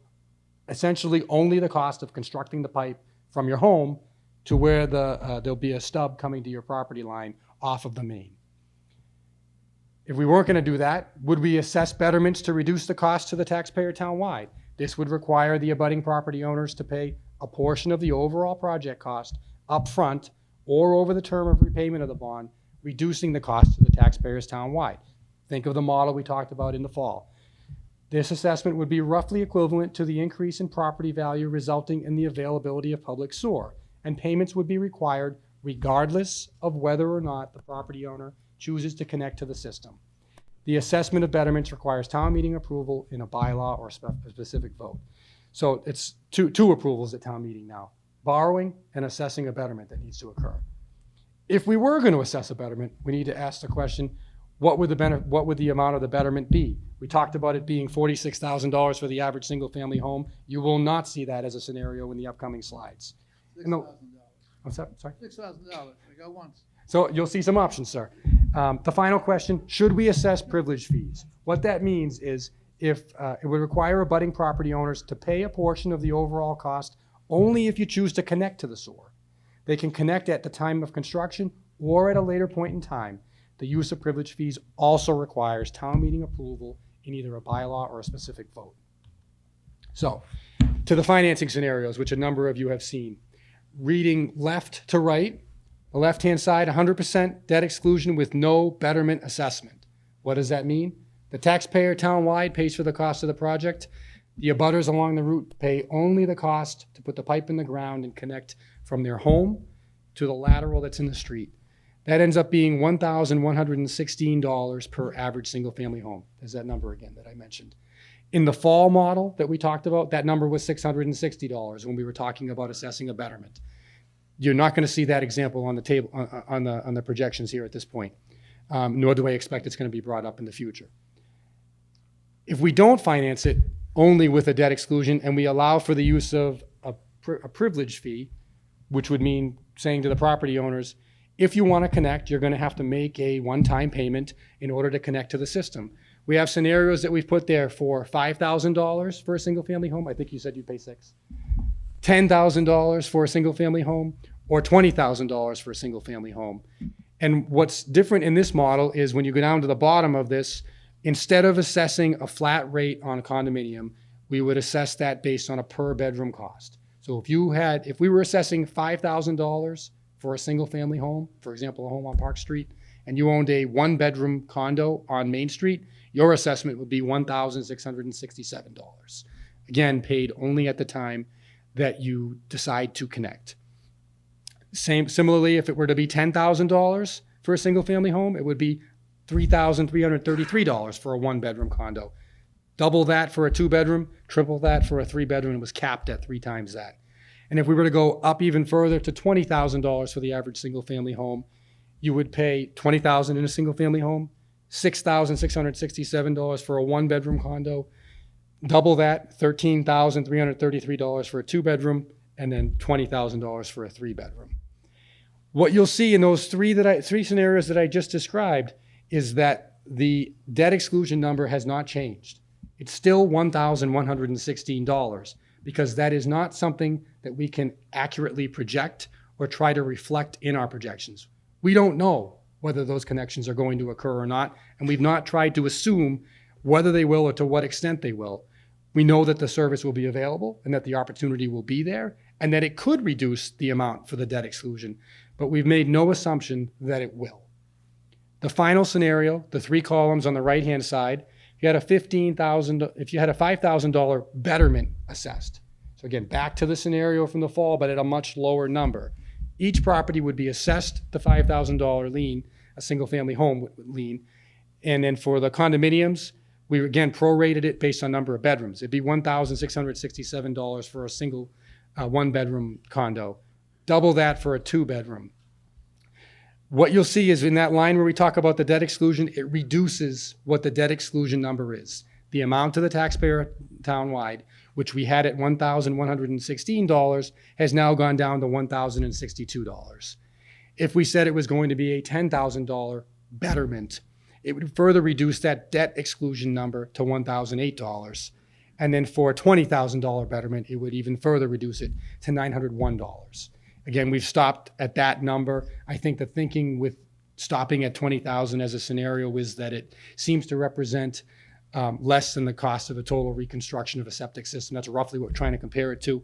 essentially only the cost of constructing the pipe from your home to where there'll be a stub coming to your property line off of the main. If we weren't going to do that, would we assess betterments to reduce the cost to the taxpayer townwide? This would require the abutting property owners to pay a portion of the overall project cost upfront or over the term of repayment of the bond, reducing the cost to the taxpayers townwide. Think of the model we talked about in the fall. This assessment would be roughly equivalent to the increase in property value resulting in the availability of public sewer, and payments would be required regardless of whether or not the property owner chooses to connect to the system. The assessment of betterments requires town meeting approval in a bylaw or a specific vote. So it's two approvals at town meeting now, borrowing and assessing a betterment that needs to occur. If we were going to assess a betterment, we need to ask the question, what would the amount of the betterment be? We talked about it being $46,000 for the average single-family home. You will not see that as a scenario in the upcoming slides. $6,000. What's that? Sorry? $6,000. I got once. So you'll see some options, sir. The final question, should we assess privilege fees? What that means is if it would require abutting property owners to pay a portion of the overall cost only if you choose to connect to the sewer. They can connect at the time of construction or at a later point in time. The use of privilege fees also requires town meeting approval in either a bylaw or a specific vote. So, to the financing scenarios, which a number of you have seen. Reading left to right, the left-hand side, 100% debt exclusion with no betterment assessment. What does that mean? The taxpayer townwide pays for the cost of the project. The abutters along the route pay only the cost to put the pipe in the ground and connect from their home to the lateral that's in the street. That ends up being $1,116 per average single-family home. There's that number again that I mentioned. In the fall model that we talked about, that number was $660 when we were talking about assessing a betterment. You're not going to see that example on the table on the projections here at this point, nor do I expect it's going to be brought up in the future. If we don't finance it only with a debt exclusion and we allow for the use of a privilege fee, which would mean saying to the property owners, if you want to connect, you're going to have to make a one-time payment in order to connect to the system. We have scenarios that we've put there for $5,000 for a single-family home. I think you said you'd pay $6,000. $10,000 for a single-family home, or $20,000 for a single-family home. And what's different in this model is when you go down to the bottom of this, instead of assessing a flat rate on a condominium, we would assess that based on a per bedroom cost. So if we were assessing $5,000 for a single-family home, for example, a home on Park Street, and you owned a one-bedroom condo on Main Street, your assessment would be $1,667. Again, paid only at the time that you decide to connect. Similarly, if it were to be $10,000 for a single-family home, it would be $3,333 for a one-bedroom condo. Double that for a two-bedroom, triple that for a three-bedroom, and was capped at 3 times that. And if we were to go up even further to $20,000 for the average single-family home, you would pay $20,000 in a single-family home, $6,667 for a one-bedroom condo, double that, $13,333 for a two-bedroom, and then $20,000 for a three-bedroom. What you'll see in those three scenarios that I just described is that the debt exclusion number has not changed. It's still $1,116 because that is not something that we can accurately project or try to reflect in our projections. We don't know whether those connections are going to occur or not, and we've not tried to assume whether they will or to what extent they will. We know that the service will be available and that the opportunity will be there and that it could reduce the amount for the debt exclusion, but we've made no assumption that it will. The final scenario, the 3 columns on the right-hand side, if you had a $5,000 betterment assessed. So again, back to the scenario from the fall, but at a much lower number. Each property would be assessed the $5,000 lien, a single-family home lien, and then for the condominiums, we again prorated it based on number of bedrooms. It'd be $1,667 for a single one-bedroom condo. Double that for a two-bedroom. What you'll see is in that line where we talk about the debt exclusion, it reduces what the debt exclusion number is. The amount to the taxpayer townwide, which we had at $1,116, has now gone down to $1,062. If we said it was going to be a $10,000 betterment, it would further reduce that debt exclusion number to $1,008. And then for a $20,000 betterment, it would even further reduce it to $901. Again, we've stopped at that number. I think the thinking with stopping at 20,000 as a scenario is that it seems to represent less than the cost of a total reconstruction of a septic system. That's roughly what we're trying to compare it to.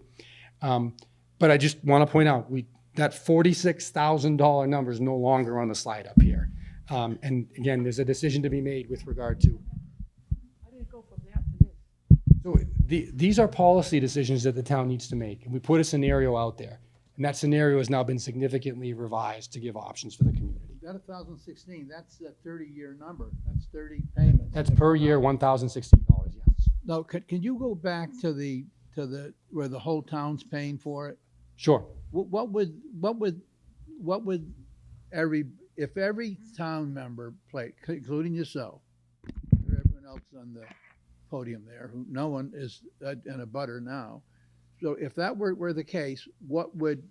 But I just want to point out, that $46,000 number is no longer on the slide up here. And again, there's a decision to be made with regard to. So these are policy decisions that the town needs to make. And we put a scenario out there. And that scenario has now been significantly revised to give options for the community. That 1,016, that's a 30-year number. That's 30 payments. That's per year, $1,016, yes. Now, can you go back to the where the whole town's paying for it? Sure. What would if every town member played, including yourself, or everyone else on the podium there, who no one is in a butter now. So if that were the case, what would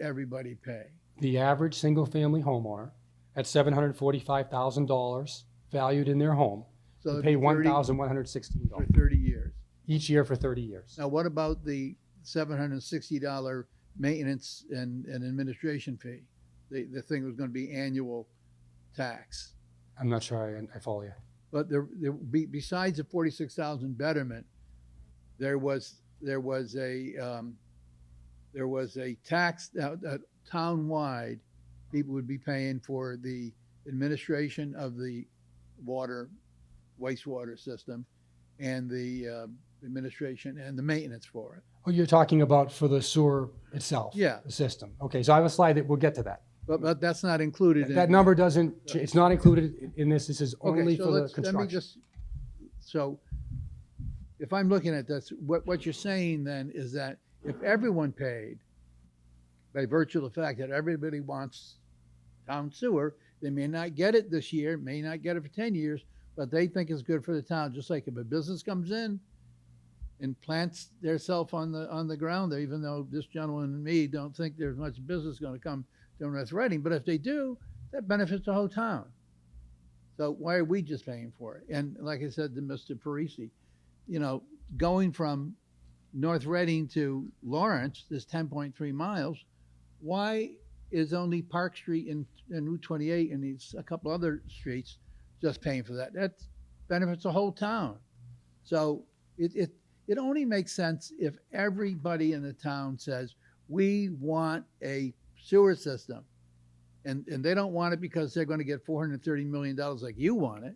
everybody pay? The average single-family homeowner at $745,000 valued in their home So would it'd pay be 30 $1,116 for 30 years. each year for 30 years. Now, what about the $760 maintenance and administration fee? The thing was going to be annual tax. I'm not sure I follow you. But besides the 46,000 betterment, there was a tax that town-wide people would be paying for the administration of the wastewater system and the administration and the maintenance for it. Oh, you're talking about for the sewer itself? Yeah. The system. Okay, so I have a slide that we'll get to that. But that's not included in. That number doesn't, it's not included in this. This is only for the Let me construction. just, so if I'm looking at this, what you're saying then is that if everyone paid, by virtue of the fact that everybody wants town sewer, they may not get it this year, may not get it for 10 years, but they think it's good for the town. Just like if a business comes in and plants theirself on the ground there, even though this gentleman and me don't think there's much business going to come to North Reading, but if they do, that benefits the whole town. So why are we just paying for it? And like I said to Mr. Parisi, going from North Reading to Lawrence, this 10.3 miles, why is only Park Street and Route 28 and these a couple other streets just paying for that? That benefits the whole town. So it only makes sense if everybody in the town says, we want a sewer system. And they don't want it because they're going to get $430 million like you want it.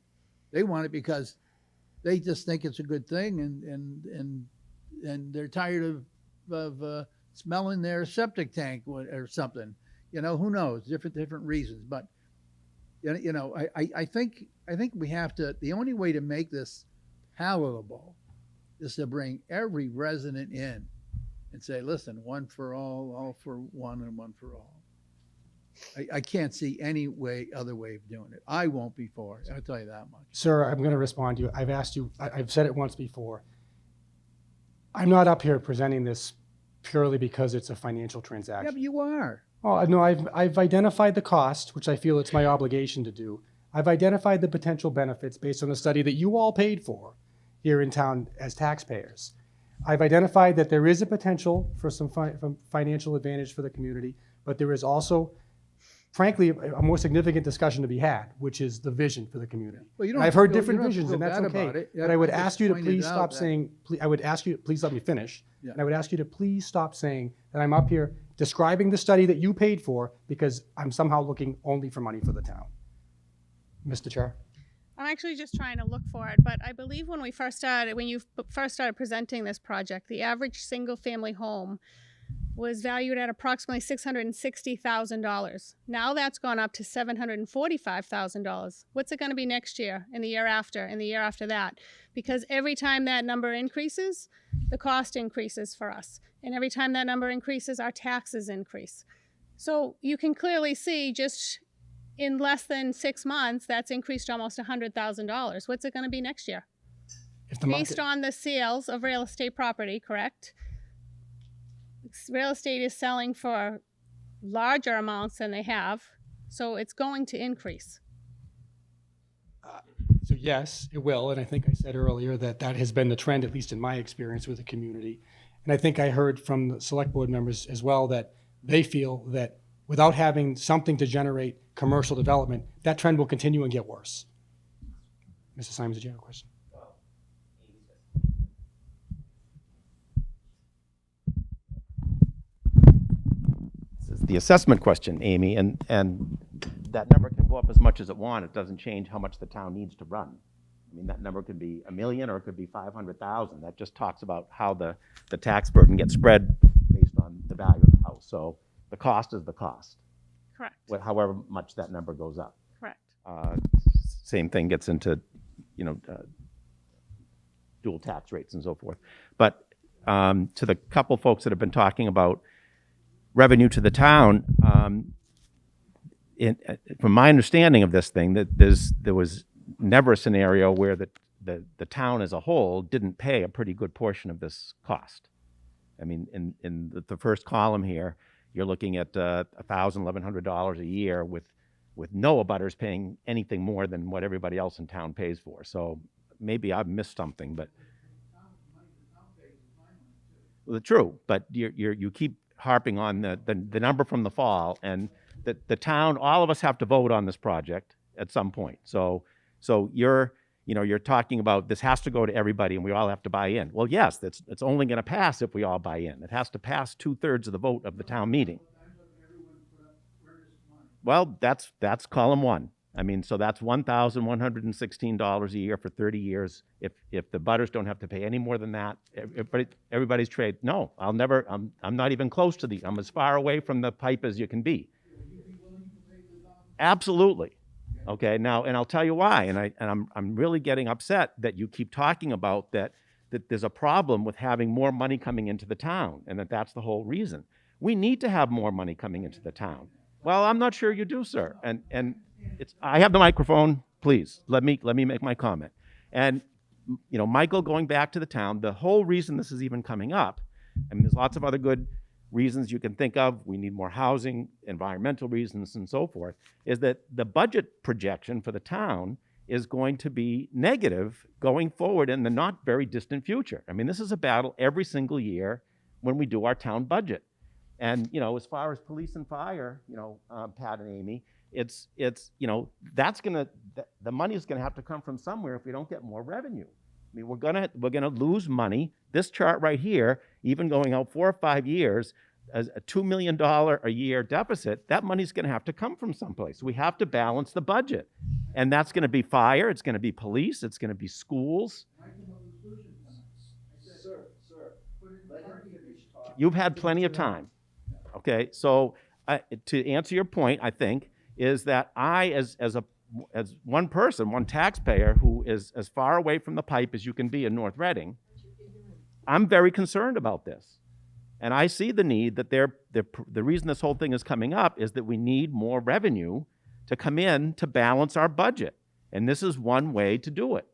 They want it because they just think it's a good thing and they're tired of smelling their septic tank or something. Who knows? Different reasons. But I think we have to. The only way to make this palatable is to bring every resident in and say, listen, one for all for one, and one for all. I can't see any other way of doing it. I won't be for it. I'll tell you that much. Sir, I'm going to respond to you. I've asked you, I've said it once before. I'm not up here presenting this purely because it's a financial Yeah, transaction. but you are. Oh, no, I've identified the cost, which I feel it's my obligation to do. I've identified the potential benefits based on the study that you all paid for here in town as taxpayers. I've identified that there is a potential for some financial advantage for the community, but there is also, frankly, a more significant discussion to be had, which is the vision for the community. Well, you don't And I've have heard to feel- different you don't have to visions, and feel that's bad okay. about it. But I would I ask just you to pointed please out stop that- saying, I would ask you to please let me finish. Yeah. And I would ask you to please stop saying that I'm up here describing the study that you paid for because I'm somehow looking only for money for the town. Mr. Chair? I'm actually just trying to look for it, but I believe when you first started presenting this project, the average single-family home was valued at approximately $660,000. Now that's gone up to $745,000. What's it going to be next year, and the year after, and the year after that? Because every time that number increases, the cost increases for us. And every time that number increases, our taxes increase. So you can clearly see just in less than 6 months, that's increased almost $100,000. What's it going to be next year? If the market- Based on the sales of real estate property, correct? Real estate is selling for larger amounts than they have, so it's going to increase. So yes, it will. And I think I said earlier that that has been the trend, at least in my experience with the community. And I think I heard from the select board members as well that they feel that without having something to generate commercial development, that trend will continue and get worse. Mr. Simons, did you have a question? This is the assessment question, Amy, and that number can go up as much as it wants. It doesn't change how much the town needs to run. I mean, that number could be $1 million or it could be 500,000. That just talks about how the tax burden gets spread based on the value of the house. So the cost is the cost. Correct. However much that number goes up. Correct. Same thing gets into, dual tax rates and so forth. But to the couple folks that have been talking about revenue to the town, from my understanding of this thing, that there was never a scenario where the town as a whole didn't pay a pretty good portion of this cost. I mean, in the first column here, you're looking at $1,100 a year with no abutters paying anything more than what everybody else in town pays for. So maybe I've missed something, but well, true. But you keep harping on the number from the fall, and the town. All of us have to vote on this project at some point. So you're talking about this has to go to everybody, and we all have to buy in. Well, yes, it's only going to pass if we all buy in. It has to pass 2/3 of the vote of the town meeting. Well, that's column one. I mean, so that's $1,116 a year for 30 years. If the butters don't have to pay any more than that, everybody's trade. No, I'll never. I'm not even close to I'm as far away from the pipe as you can be. Absolutely. Okay. Now, and I'll tell you why. And I'm really getting upset that you keep talking about that there's a problem with having more money coming into the town, and that's the whole reason. We need to have more money coming into the town. Well, I'm not sure you do, sir. And I have the microphone. Please let me make my comment. And Michael, going back to the town, the whole reason this is even coming up, I mean, there's lots of other good reasons you can think of. We need more housing, environmental reasons, and so forth, is that the budget projection for the town is going to be negative going forward in the not very distant future. I mean, this is a battle every single year when we do our town budget. And, as far as police and fire, Pat and Amy, the money is gonna have to come from somewhere if we don't get more revenue. I mean, we're gonna lose money. This chart right here, even going out 4 or 5 years, as a $2 million a year deficit, that money's gonna have to come from someplace. We have to balance the budget. And that's gonna be fire, it's gonna be police, it's gonna be schools. You've had plenty of time. Okay, so to answer your point, I think, is that I, as one person, one taxpayer who is as far away from the pipe as you can be in North Reading, I'm very concerned about this. And I see the need that the reason this whole thing is coming up is that we need more revenue to come in to balance our budget. And this is one way to do it.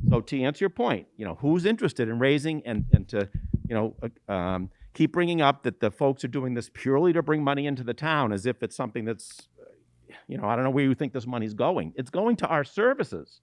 So to answer your point, who's interested in raising and to, keep bringing up that the folks are doing this purely to bring money into the town as if it's something that's, I don't know where you think this money's going. It's going to our services.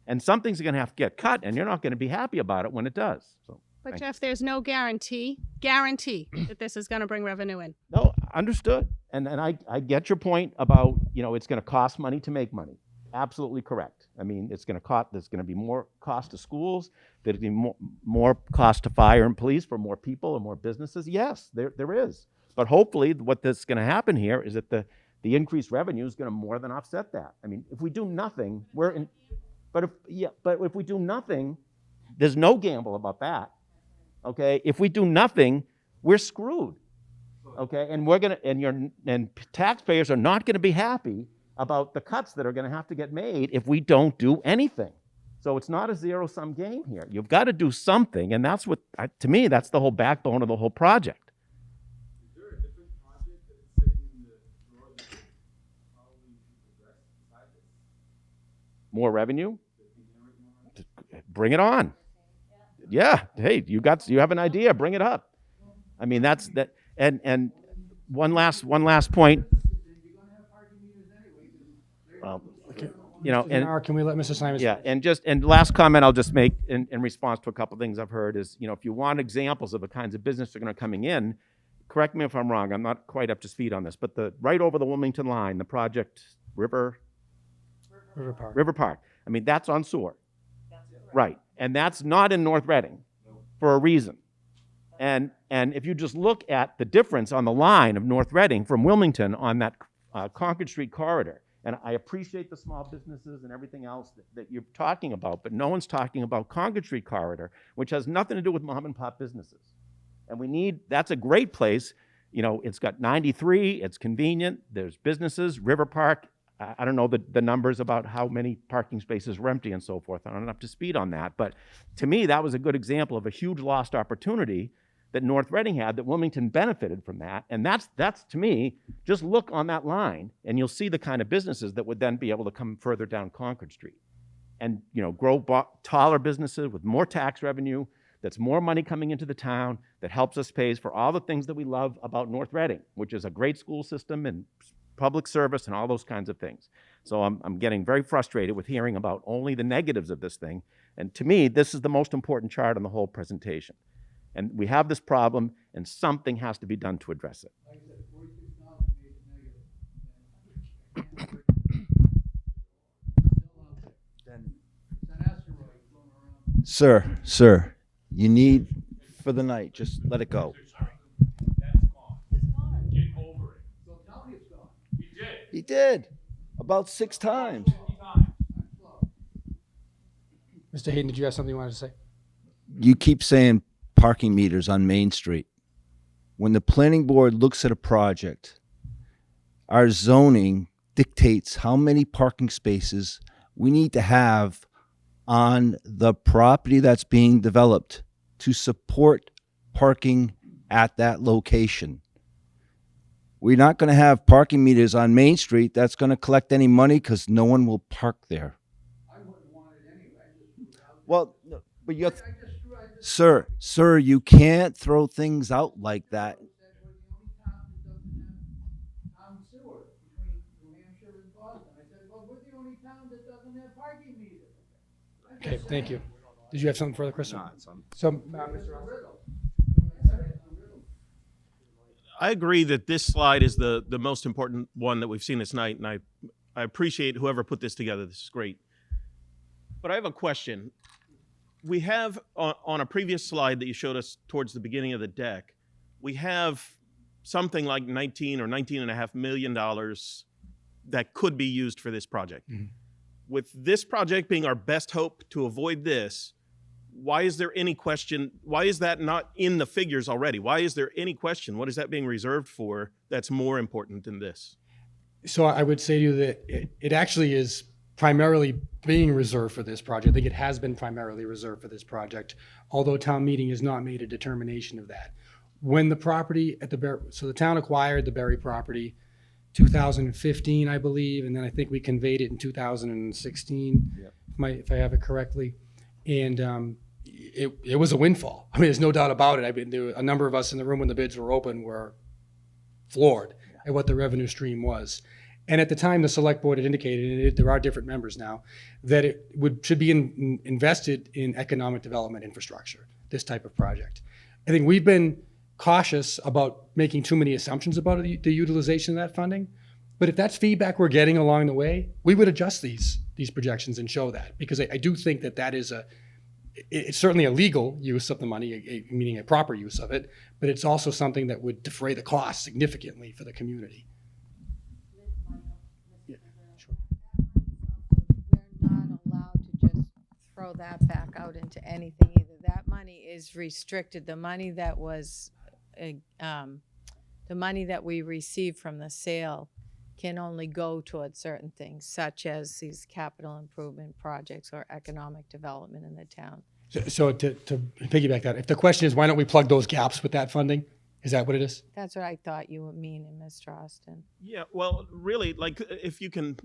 And something's going to have to get cut, and you're not going to be happy about it when it does. So, But Jeff, there's no guarantee that this is going to bring revenue in. No, understood. And I get your point about, it's going to cost money to make money. Absolutely correct. I mean, there's going to be more cost to schools. There's going to be more cost to fire and police for more people and more businesses. Yes, there is. But hopefully what is going to happen here is that the increased revenue is going to more than offset that. I mean, if we do nothing, but if we do nothing, there's no gamble about that. Okay? If we do nothing, we're screwed. Okay? And taxpayers are not going to be happy about the cuts that are going to have to get made if we don't do anything. So it's not a zero-sum game here. You've got to do something, and that's what, to me, that's the whole backbone of the whole project. Is there a different project that's sitting in the drawer that could probably progress beside this? More revenue? Bring it on. Yeah. Hey, you have an idea. Bring it up. I mean, that's that. And one last point. Well, you know, Mr. and Denara, can we let Mr. Simons? yeah, and last comment I'll just make in response to a couple things I've heard is, you know, if you want examples of the kinds of business that are going to coming in, correct me if I'm wrong, I'm not quite up to speed on this, but right over the Wilmington line, the project River Park. I mean, that's on sewer. Right, and that's not in North Reading for a reason. And if you just look at the difference on the line of North Reading from Wilmington on that Concord Street corridor, and I appreciate the small businesses and everything else that you're talking about, but no one's talking about Concord Street corridor, which has nothing to do with mom and pop businesses. And that's a great place. You know, it's got 93, it's convenient, there's businesses, River Park. I don't know the numbers about how many parking spaces were empty and so forth. I'm not up to speed on that. But to me, that was a good example of a huge lost opportunity that North Reading had, that Wilmington benefited from that. And that's to me, just look on that line and you'll see the kind of businesses that would then be able to come further down Concord Street and, you know, grow taller businesses with more tax revenue, that's more money coming into the town, that helps us pay for all the things that we love about North Reading, which is a great school system and public service and all those kinds of things. So I'm getting very frustrated with hearing about only the negatives of this thing. And to me, this is the most important chart on the whole presentation. And we have this problem, and something has to be done to address it. Like I said, 46,000 made it negative. Still out there. It's an asteroid going around. Sir, you need for the night, just let it go. So tell me it's gone. He did, about 6 times. Mr. Hayden, did you have something you wanted to say? You keep saying parking meters on Main Street. When the planning board looks at a project, our zoning dictates how many parking spaces we need to have on the property that's being developed to support parking at that location. We're not going to have parking meters on Main Street that's going to collect any money because no one will park there. I wouldn't want it anyway. I just threw it out there. Well, but you have, I just sir, you can't throw things out like that. said we're the only town that doesn't have town sewer between New Hampshire and Boston. I said, well, we're the only town that doesn't have parking meters. Okay, thank you. Did you have something further, Chris? No, it's on. So, Mr. Ross? I agree that this slide is the most important one that we've seen this night, and I appreciate whoever put this together. This is great. But I have a question. We have, on a previous slide that you showed us towards the beginning of the deck, we have something like $19.5 million that could be used for this project. Mm-hmm. With this project being our best hope to avoid this, why is there any question? Why is that not in the figures already? Why is there any question? What is that being reserved for that's more important than this? So I would say to you that it actually is primarily being reserved for this project. I think it has been primarily reserved for this project, although town meeting has not made a determination of that. When the property so the town acquired the Berry property 2015, I believe, and then I think we conveyed it in 2016, Yep. if I have it correctly. And it was a windfall. I mean, there's no doubt about it. I mean, there were a number of us in the room when the bids were open were floored at what the revenue stream was. And at the time, the select board had indicated, and there are different members now, that it should be invested in economic development infrastructure, this type of project. I think we've been cautious about making too many assumptions about the utilization of that funding. But if that's feedback we're getting along the way, we would adjust these projections and show that, because I do think that is it's certainly a legal use of the money, meaning a proper use of it, but it's also something that would defray the cost significantly for the community. Yeah, sure. We're not allowed to just throw that back out into anything either. That money is restricted. The money that was, the money that we received from the sale can only go towards certain things, such as these capital improvement projects or economic development in the town. So to piggyback that, if the question is why don't we plug those gaps with that funding, is that what it is? That's what I thought you were meaning, Mr. Austin. Yeah, well, really, like, if you could,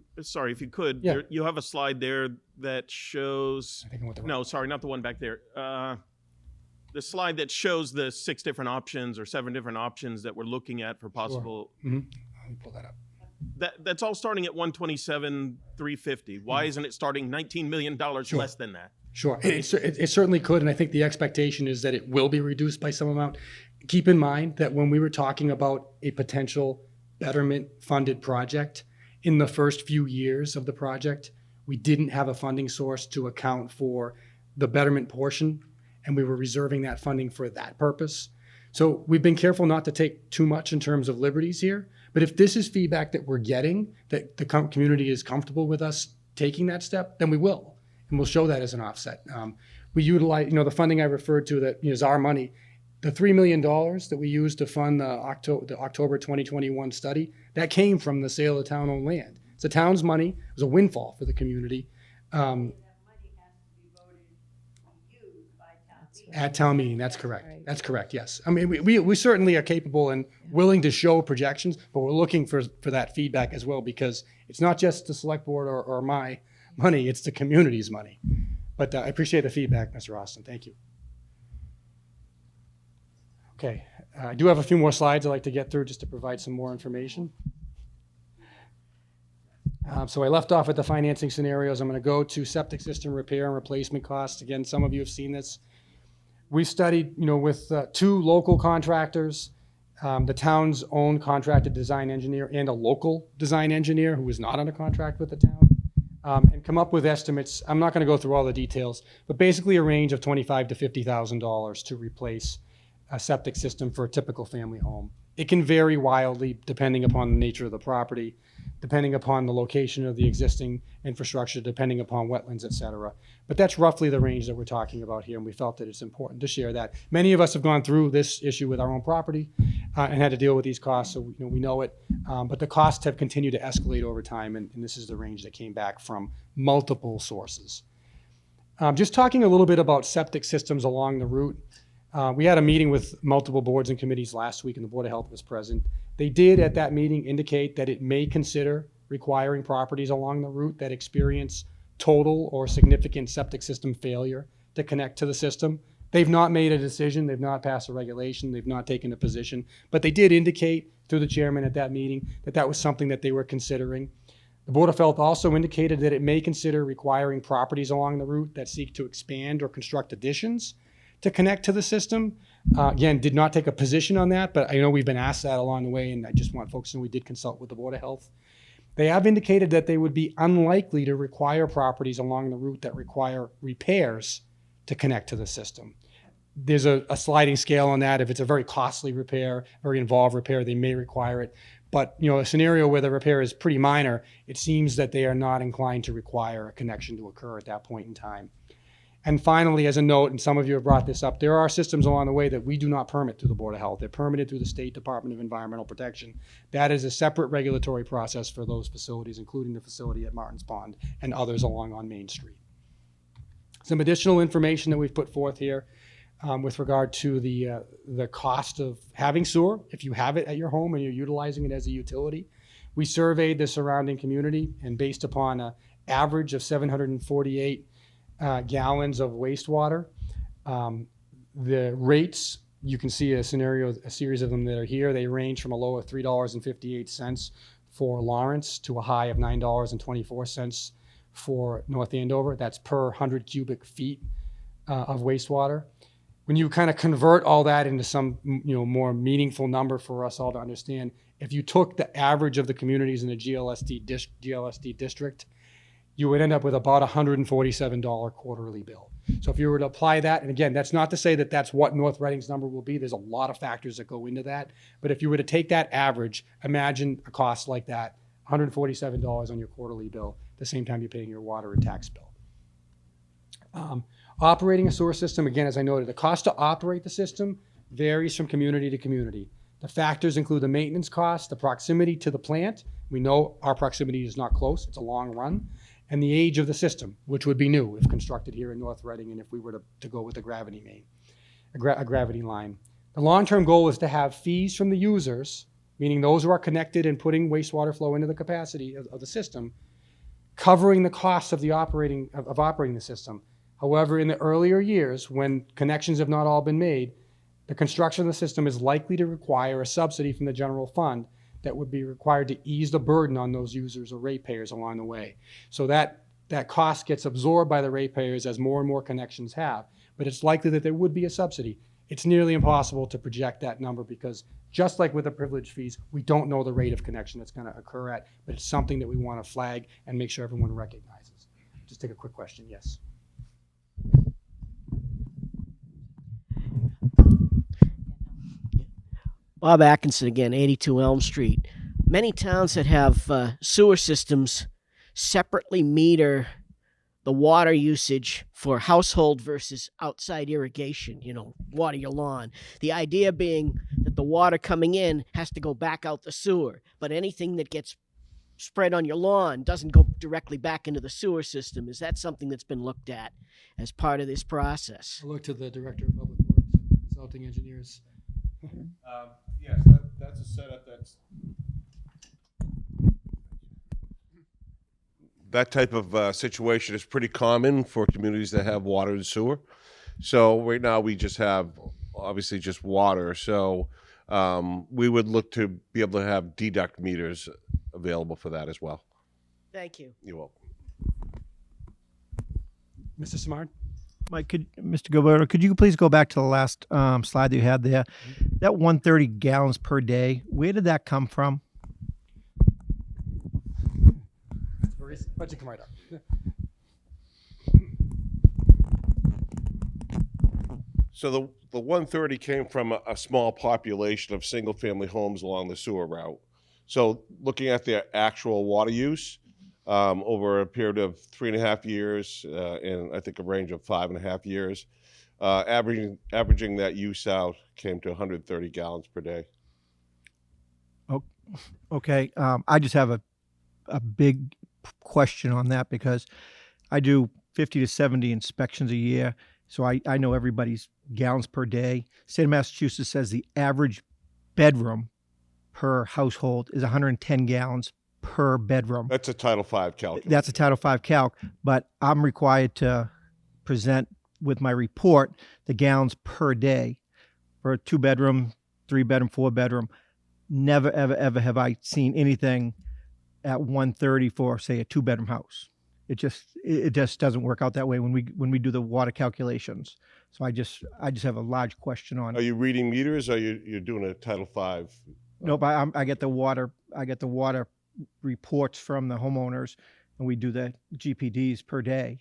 Yeah. you have a slide there that shows, I think I went the wrong no, sorry, not the one back there. The slide that shows the 6 different options or 7 different options that we're looking at for possible. Mm-hmm. Let me pull that up. That's all starting at 127,350. Why isn't it starting $19 million less than that? Sure, it certainly could, and I think the expectation is that it will be reduced by some amount. Keep in mind that when we were talking about a potential betterment-funded project, in the first few years of the project, we didn't have a funding source to account for the betterment portion, and we were reserving that funding for that purpose. So we've been careful not to take too much in terms of liberties here, but if this is feedback that we're getting, that the community is comfortable with us taking that step, then we will. And we'll show that as an offset. We utilize, the funding I referred to that is our money. The $3 million that we used to fund the October 2021 study, that came from the sale of town-owned land. It's the town's money. It was a windfall for the community. At town meeting, that's correct. That's correct, yes. I mean, we certainly are capable and willing to show projections, but we're looking for that feedback as well, because it's not just the select board or my money, it's the community's money. But I appreciate the feedback, Mr. Austin. Thank you. Okay, I do have a few more slides I'd like to get through just to provide some more information. So I left off at the financing scenarios. I'm going to go to septic system repair and replacement costs. Again, some of you have seen this. We studied, with two local contractors, the town's own contracted design engineer and a local design engineer who was not under contract with the town, and come up with estimates. I'm not going to go through all the details, but basically a range of $25,000 to $50,000 to replace a septic system for a typical family home. It can vary wildly depending upon the nature of the property, depending upon the location of the existing infrastructure, depending upon wetlands, et cetera. But that's roughly the range that we're talking about here, and we felt that it's important to share that. Many of us have gone through this issue with our own property and had to deal with these costs, so we know it. But the costs have continued to escalate over time, and this is the range that came back from multiple sources. Just talking a little bit about septic systems along the route. We had a meeting with multiple boards and committees last week, and the Board of Health was present. They did at that meeting indicate that it may consider requiring properties along the route that experience total or significant septic system failure to connect to the system. They've not made a decision, they've not passed a regulation, they've not taken a position, but they did indicate through the chairman at that meeting that that was something that they were considering. The Board of Health also indicated that it may consider requiring properties along the route that seek to expand or construct additions to connect to the system. Again, did not take a position on that, but I know we've been asked that along the way, and I just want folks to know we did consult with the Board of Health. They have indicated that they would be unlikely to require properties along the route that require repairs to connect to the system. There's a sliding scale on that. If it's a very costly repair, very involved repair, they may require it. But a scenario where the repair is pretty minor, it seems that they are not inclined to require a connection to occur at that point in time. And finally, as a note, and some of you have brought this up, there are systems along the way that we do not permit through the Board of Health. They're permitted through the State Department of Environmental Protection. That is a separate regulatory process for those facilities, including the facility at Martins Pond and others along on Main Street. Some additional information that we've put forth here with regard to the cost of having sewer, if you have it at your home and you're utilizing it as a utility. We surveyed the surrounding community, and based upon an average of 748 gallons of wastewater. The rates, you can see a series of them that are here. They range from a low of $3.58 for Lawrence to a high of $9.24 for North Andover. That's per 100 cubic feet of wastewater. When you kind of convert all that into some more meaningful number for us all to understand, if you took the average of the communities in the GLSD district, you would end up with about $147 quarterly bill. So if you were to apply that, and again, that's not to say that that's what North Reading's number will be. There's a lot of factors that go into that. But if you were to take that average, imagine a cost like that, $147 on your quarterly bill, at the same time you're paying your water and tax bill. Operating a sewer system, again, as I noted, the cost to operate the system varies from community to community. The factors include the maintenance cost, the proximity to the plant. We know our proximity is not close, it's a long run. And the age of the system, which would be new if constructed here in North Reading and if we were to go with a gravity main, a gravity line. The long-term goal is to have fees from the users, meaning those who are connected and putting wastewater flow into the capacity of the system, covering the costs of operating the system. However, in the earlier years, when connections have not all been made, the construction of the system is likely to require a subsidy from the general fund that would be required to ease the burden on those users or ratepayers along the way. So that cost gets absorbed by the ratepayers as more and more connections have, but it's likely that there would be a subsidy. It's nearly impossible to project that number because just like with the privilege fees, we don't know the rate of connection that's going to occur at, but it's something that we want to flag and make sure everyone recognizes. Just take a quick question. Yes. Bob Atkinson again, 82 Elm Street. Many towns that have sewer systems separately meter the water usage for household versus outside irrigation, water your lawn. The idea being that the water coming in has to go back out the sewer, but anything that gets spread on your lawn doesn't go directly back into the sewer system. Is that something that's been looked at as part of this process? I'll look to the Director of Public Works and Consulting Engineers. Yes, that's a setup that type of situation is pretty common for communities that have water and sewer. So right now we just have obviously just water. So we would look to be able to have deduct meters available for that as well. Thank you. You're welcome. Mr. Simard? Mike, Mr. Gilberto, could you please go back to the last slide that you had there? That 130 gallons per day, where did that come from? But you come right up. So the 130 came from a small population of single-family homes along the sewer route. So looking at their actual water use over a period of 3.5 years and I think a range of 5.5 years, averaging that use out came to 130 gallons per day. Oh, okay. I just have a big question on that because I do 50 to 70 inspections a year. So I know everybody's gallons per day. State of Massachusetts says the average bedroom per household is 110 gallons per bedroom. That's a Title V calculation. That's a Title V calc, but I'm required to present with my report the gallons per day for a 2-bedroom, 3-bedroom, 4-bedroom. Never, ever, ever have I seen anything at 130 for, say, a 2-bedroom house. It just doesn't work out that way when we do the water calculations. So I just have a large question on. Are you reading meters or you're doing a Title V? Nope, I get the water reports from the homeowners, and we do the GPDs per day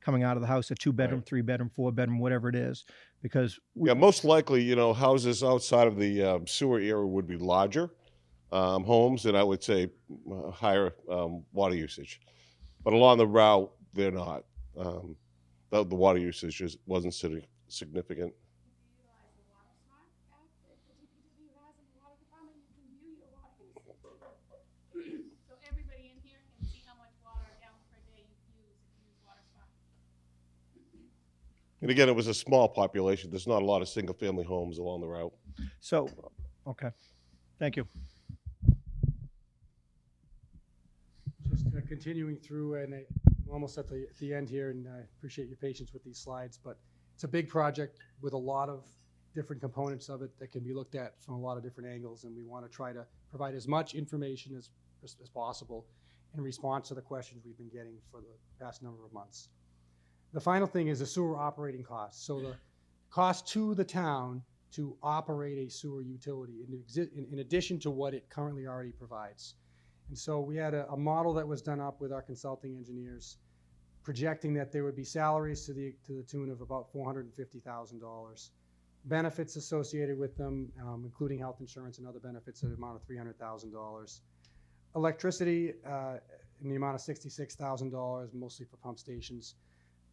coming out of the house, a 2-bedroom, 3-bedroom, 4-bedroom, whatever it is, because most likely, houses outside of the sewer area would be larger homes, and I would say higher water usage. But along the route, they're not. The water usage just wasn't significant. So everybody in here can see how much water a gallon per day you use if you use WaterSmart. And again, it was a small population. There's not a lot of single-family homes along the route. So, okay, thank you. Just continuing through, and I'm almost at the end here, and I appreciate your patience with these slides, but it's a big project with a lot of different components of it that can be looked at from a lot of different angles, and we want to try to provide as much information as possible in response to the questions we've been getting for the past number of months. The final thing is the sewer operating costs. So the cost to the town to operate a sewer utility in addition to what it currently already provides. And so we had a model that was done up with our consulting engineers projecting that there would be salaries to the tune of about $450,000. Benefits associated with them, including health insurance and other benefits at an amount of $300,000. Electricity in the amount of $66,000, mostly for pump stations.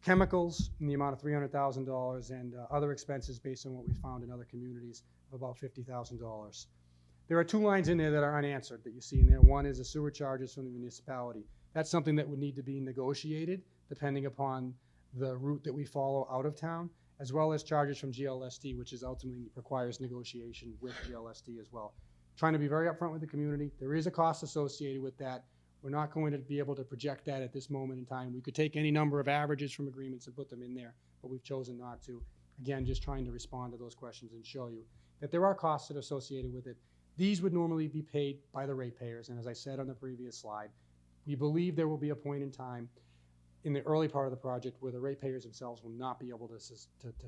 Chemicals in the amount of $300,000 and other expenses based on what we found in other communities of about $50,000. There are 2 lines in there that are unanswered that you see in there. One is the sewer charges from the municipality. That's something that would need to be negotiated depending upon the route that we follow out of town, as well as charges from GLST, which is ultimately requires negotiation with GLST as well. Trying to be very upfront with the community. There is a cost associated with that. We're not going to be able to project that at this moment in time. We could take any number of averages from agreements and put them in there, but we've chosen not to. Again, just trying to respond to those questions and show you that there are costs that are associated with it. These would normally be paid by the ratepayers, and as I said on the previous slide, we believe there will be a point in time in the early part of the project where the ratepayers themselves will not be able to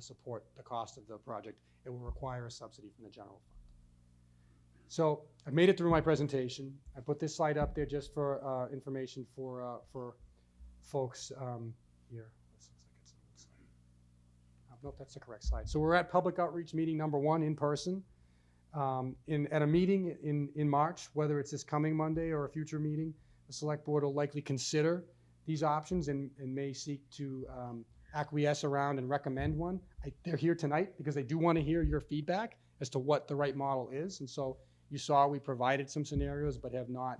support the cost of the project. It will require a subsidy from the general fund. So I made it through my presentation. I put this slide up there just for information for folks here. This looks like it's an old slide. Nope, that's the correct slide. So we're at public outreach meeting number 1 in person. At a meeting in March, whether it's this coming Monday or a future meeting, the select board will likely consider these options and may seek to acquiesce around and recommend one. They're here tonight because they do want to hear your feedback as to what the right model is. And so you saw we provided some scenarios, but have not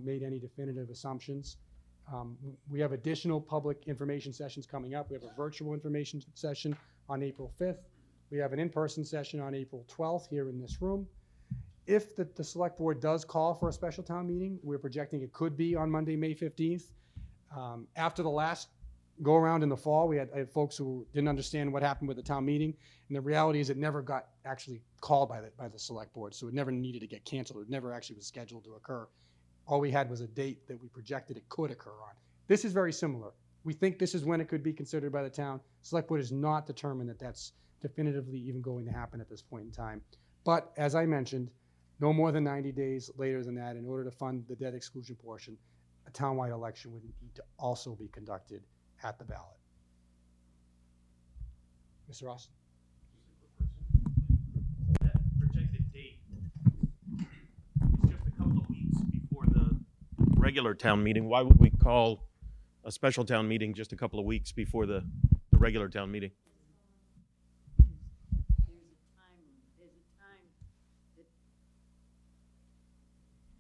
made any definitive assumptions. We have additional public information sessions coming up. We have a virtual information session on April 5th. We have an in-person session on April 12th here in this room. If the select board does call for a special town meeting, we're projecting it could be on Monday, May 15th. After the last go around in the fall, I had folks who didn't understand what happened with the town meeting. And the reality is it never got actually called by the select board. So it never needed to get canceled. It never actually was scheduled to occur. All we had was a date that we projected it could occur on. This is very similar. We think this is when it could be considered by the town. Select board is not determined that that's definitively even going to happen at this point in time. But as I mentioned, no more than 90 days later than that, in order to fund the debt exclusion portion, a townwide election would need to also be conducted at the ballot. Mr. Ross? That projected date is just a couple of weeks before the regular town meeting. Why would we call a special town meeting just a couple of weeks before the regular town meeting? There's a time that,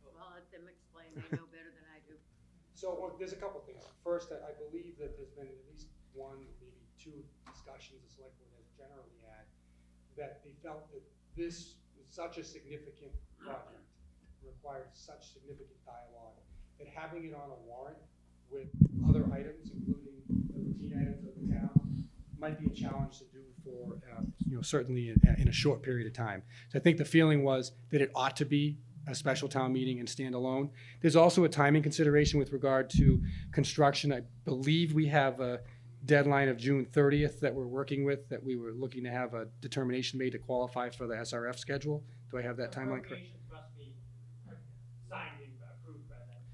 well, I'll let them explain. They know better than I do. So there's a couple things. First, I believe that there's been at least one, maybe 2 discussions the select board has generally had that they felt that this was such a significant project, required such significant dialogue, that having it on a warrant with other items, including the routine items of the town, might be a challenge to do for, certainly in a short period of time. So I think the feeling was that it ought to be a special town meeting and stand alone. There's also a timing consideration with regard to construction. I believe we have a deadline of June 30th that we're working with, that we were looking to have a determination made to qualify for the SRF schedule. Do I have that timeline correct?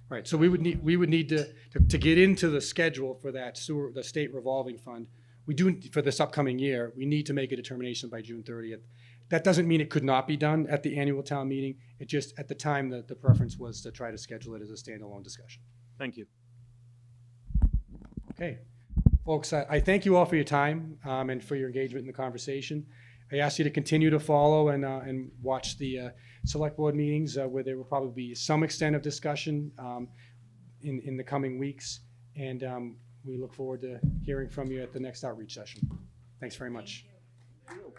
Right, so we would need to get into the schedule for that the state revolving fund. We do, for this upcoming year, we need to make a determination by June 30th. That doesn't mean it could not be done at the annual town meeting. It just, at the time, the preference was to try to schedule it as a standalone discussion. Thank you. Okay, folks, I thank you all for your time and for your engagement in the conversation. I ask you to continue to follow and watch the select board meetings where there will probably be some extent of discussion in the coming weeks. And we look forward to hearing from you at the next outreach session. Thanks very much. Thank you.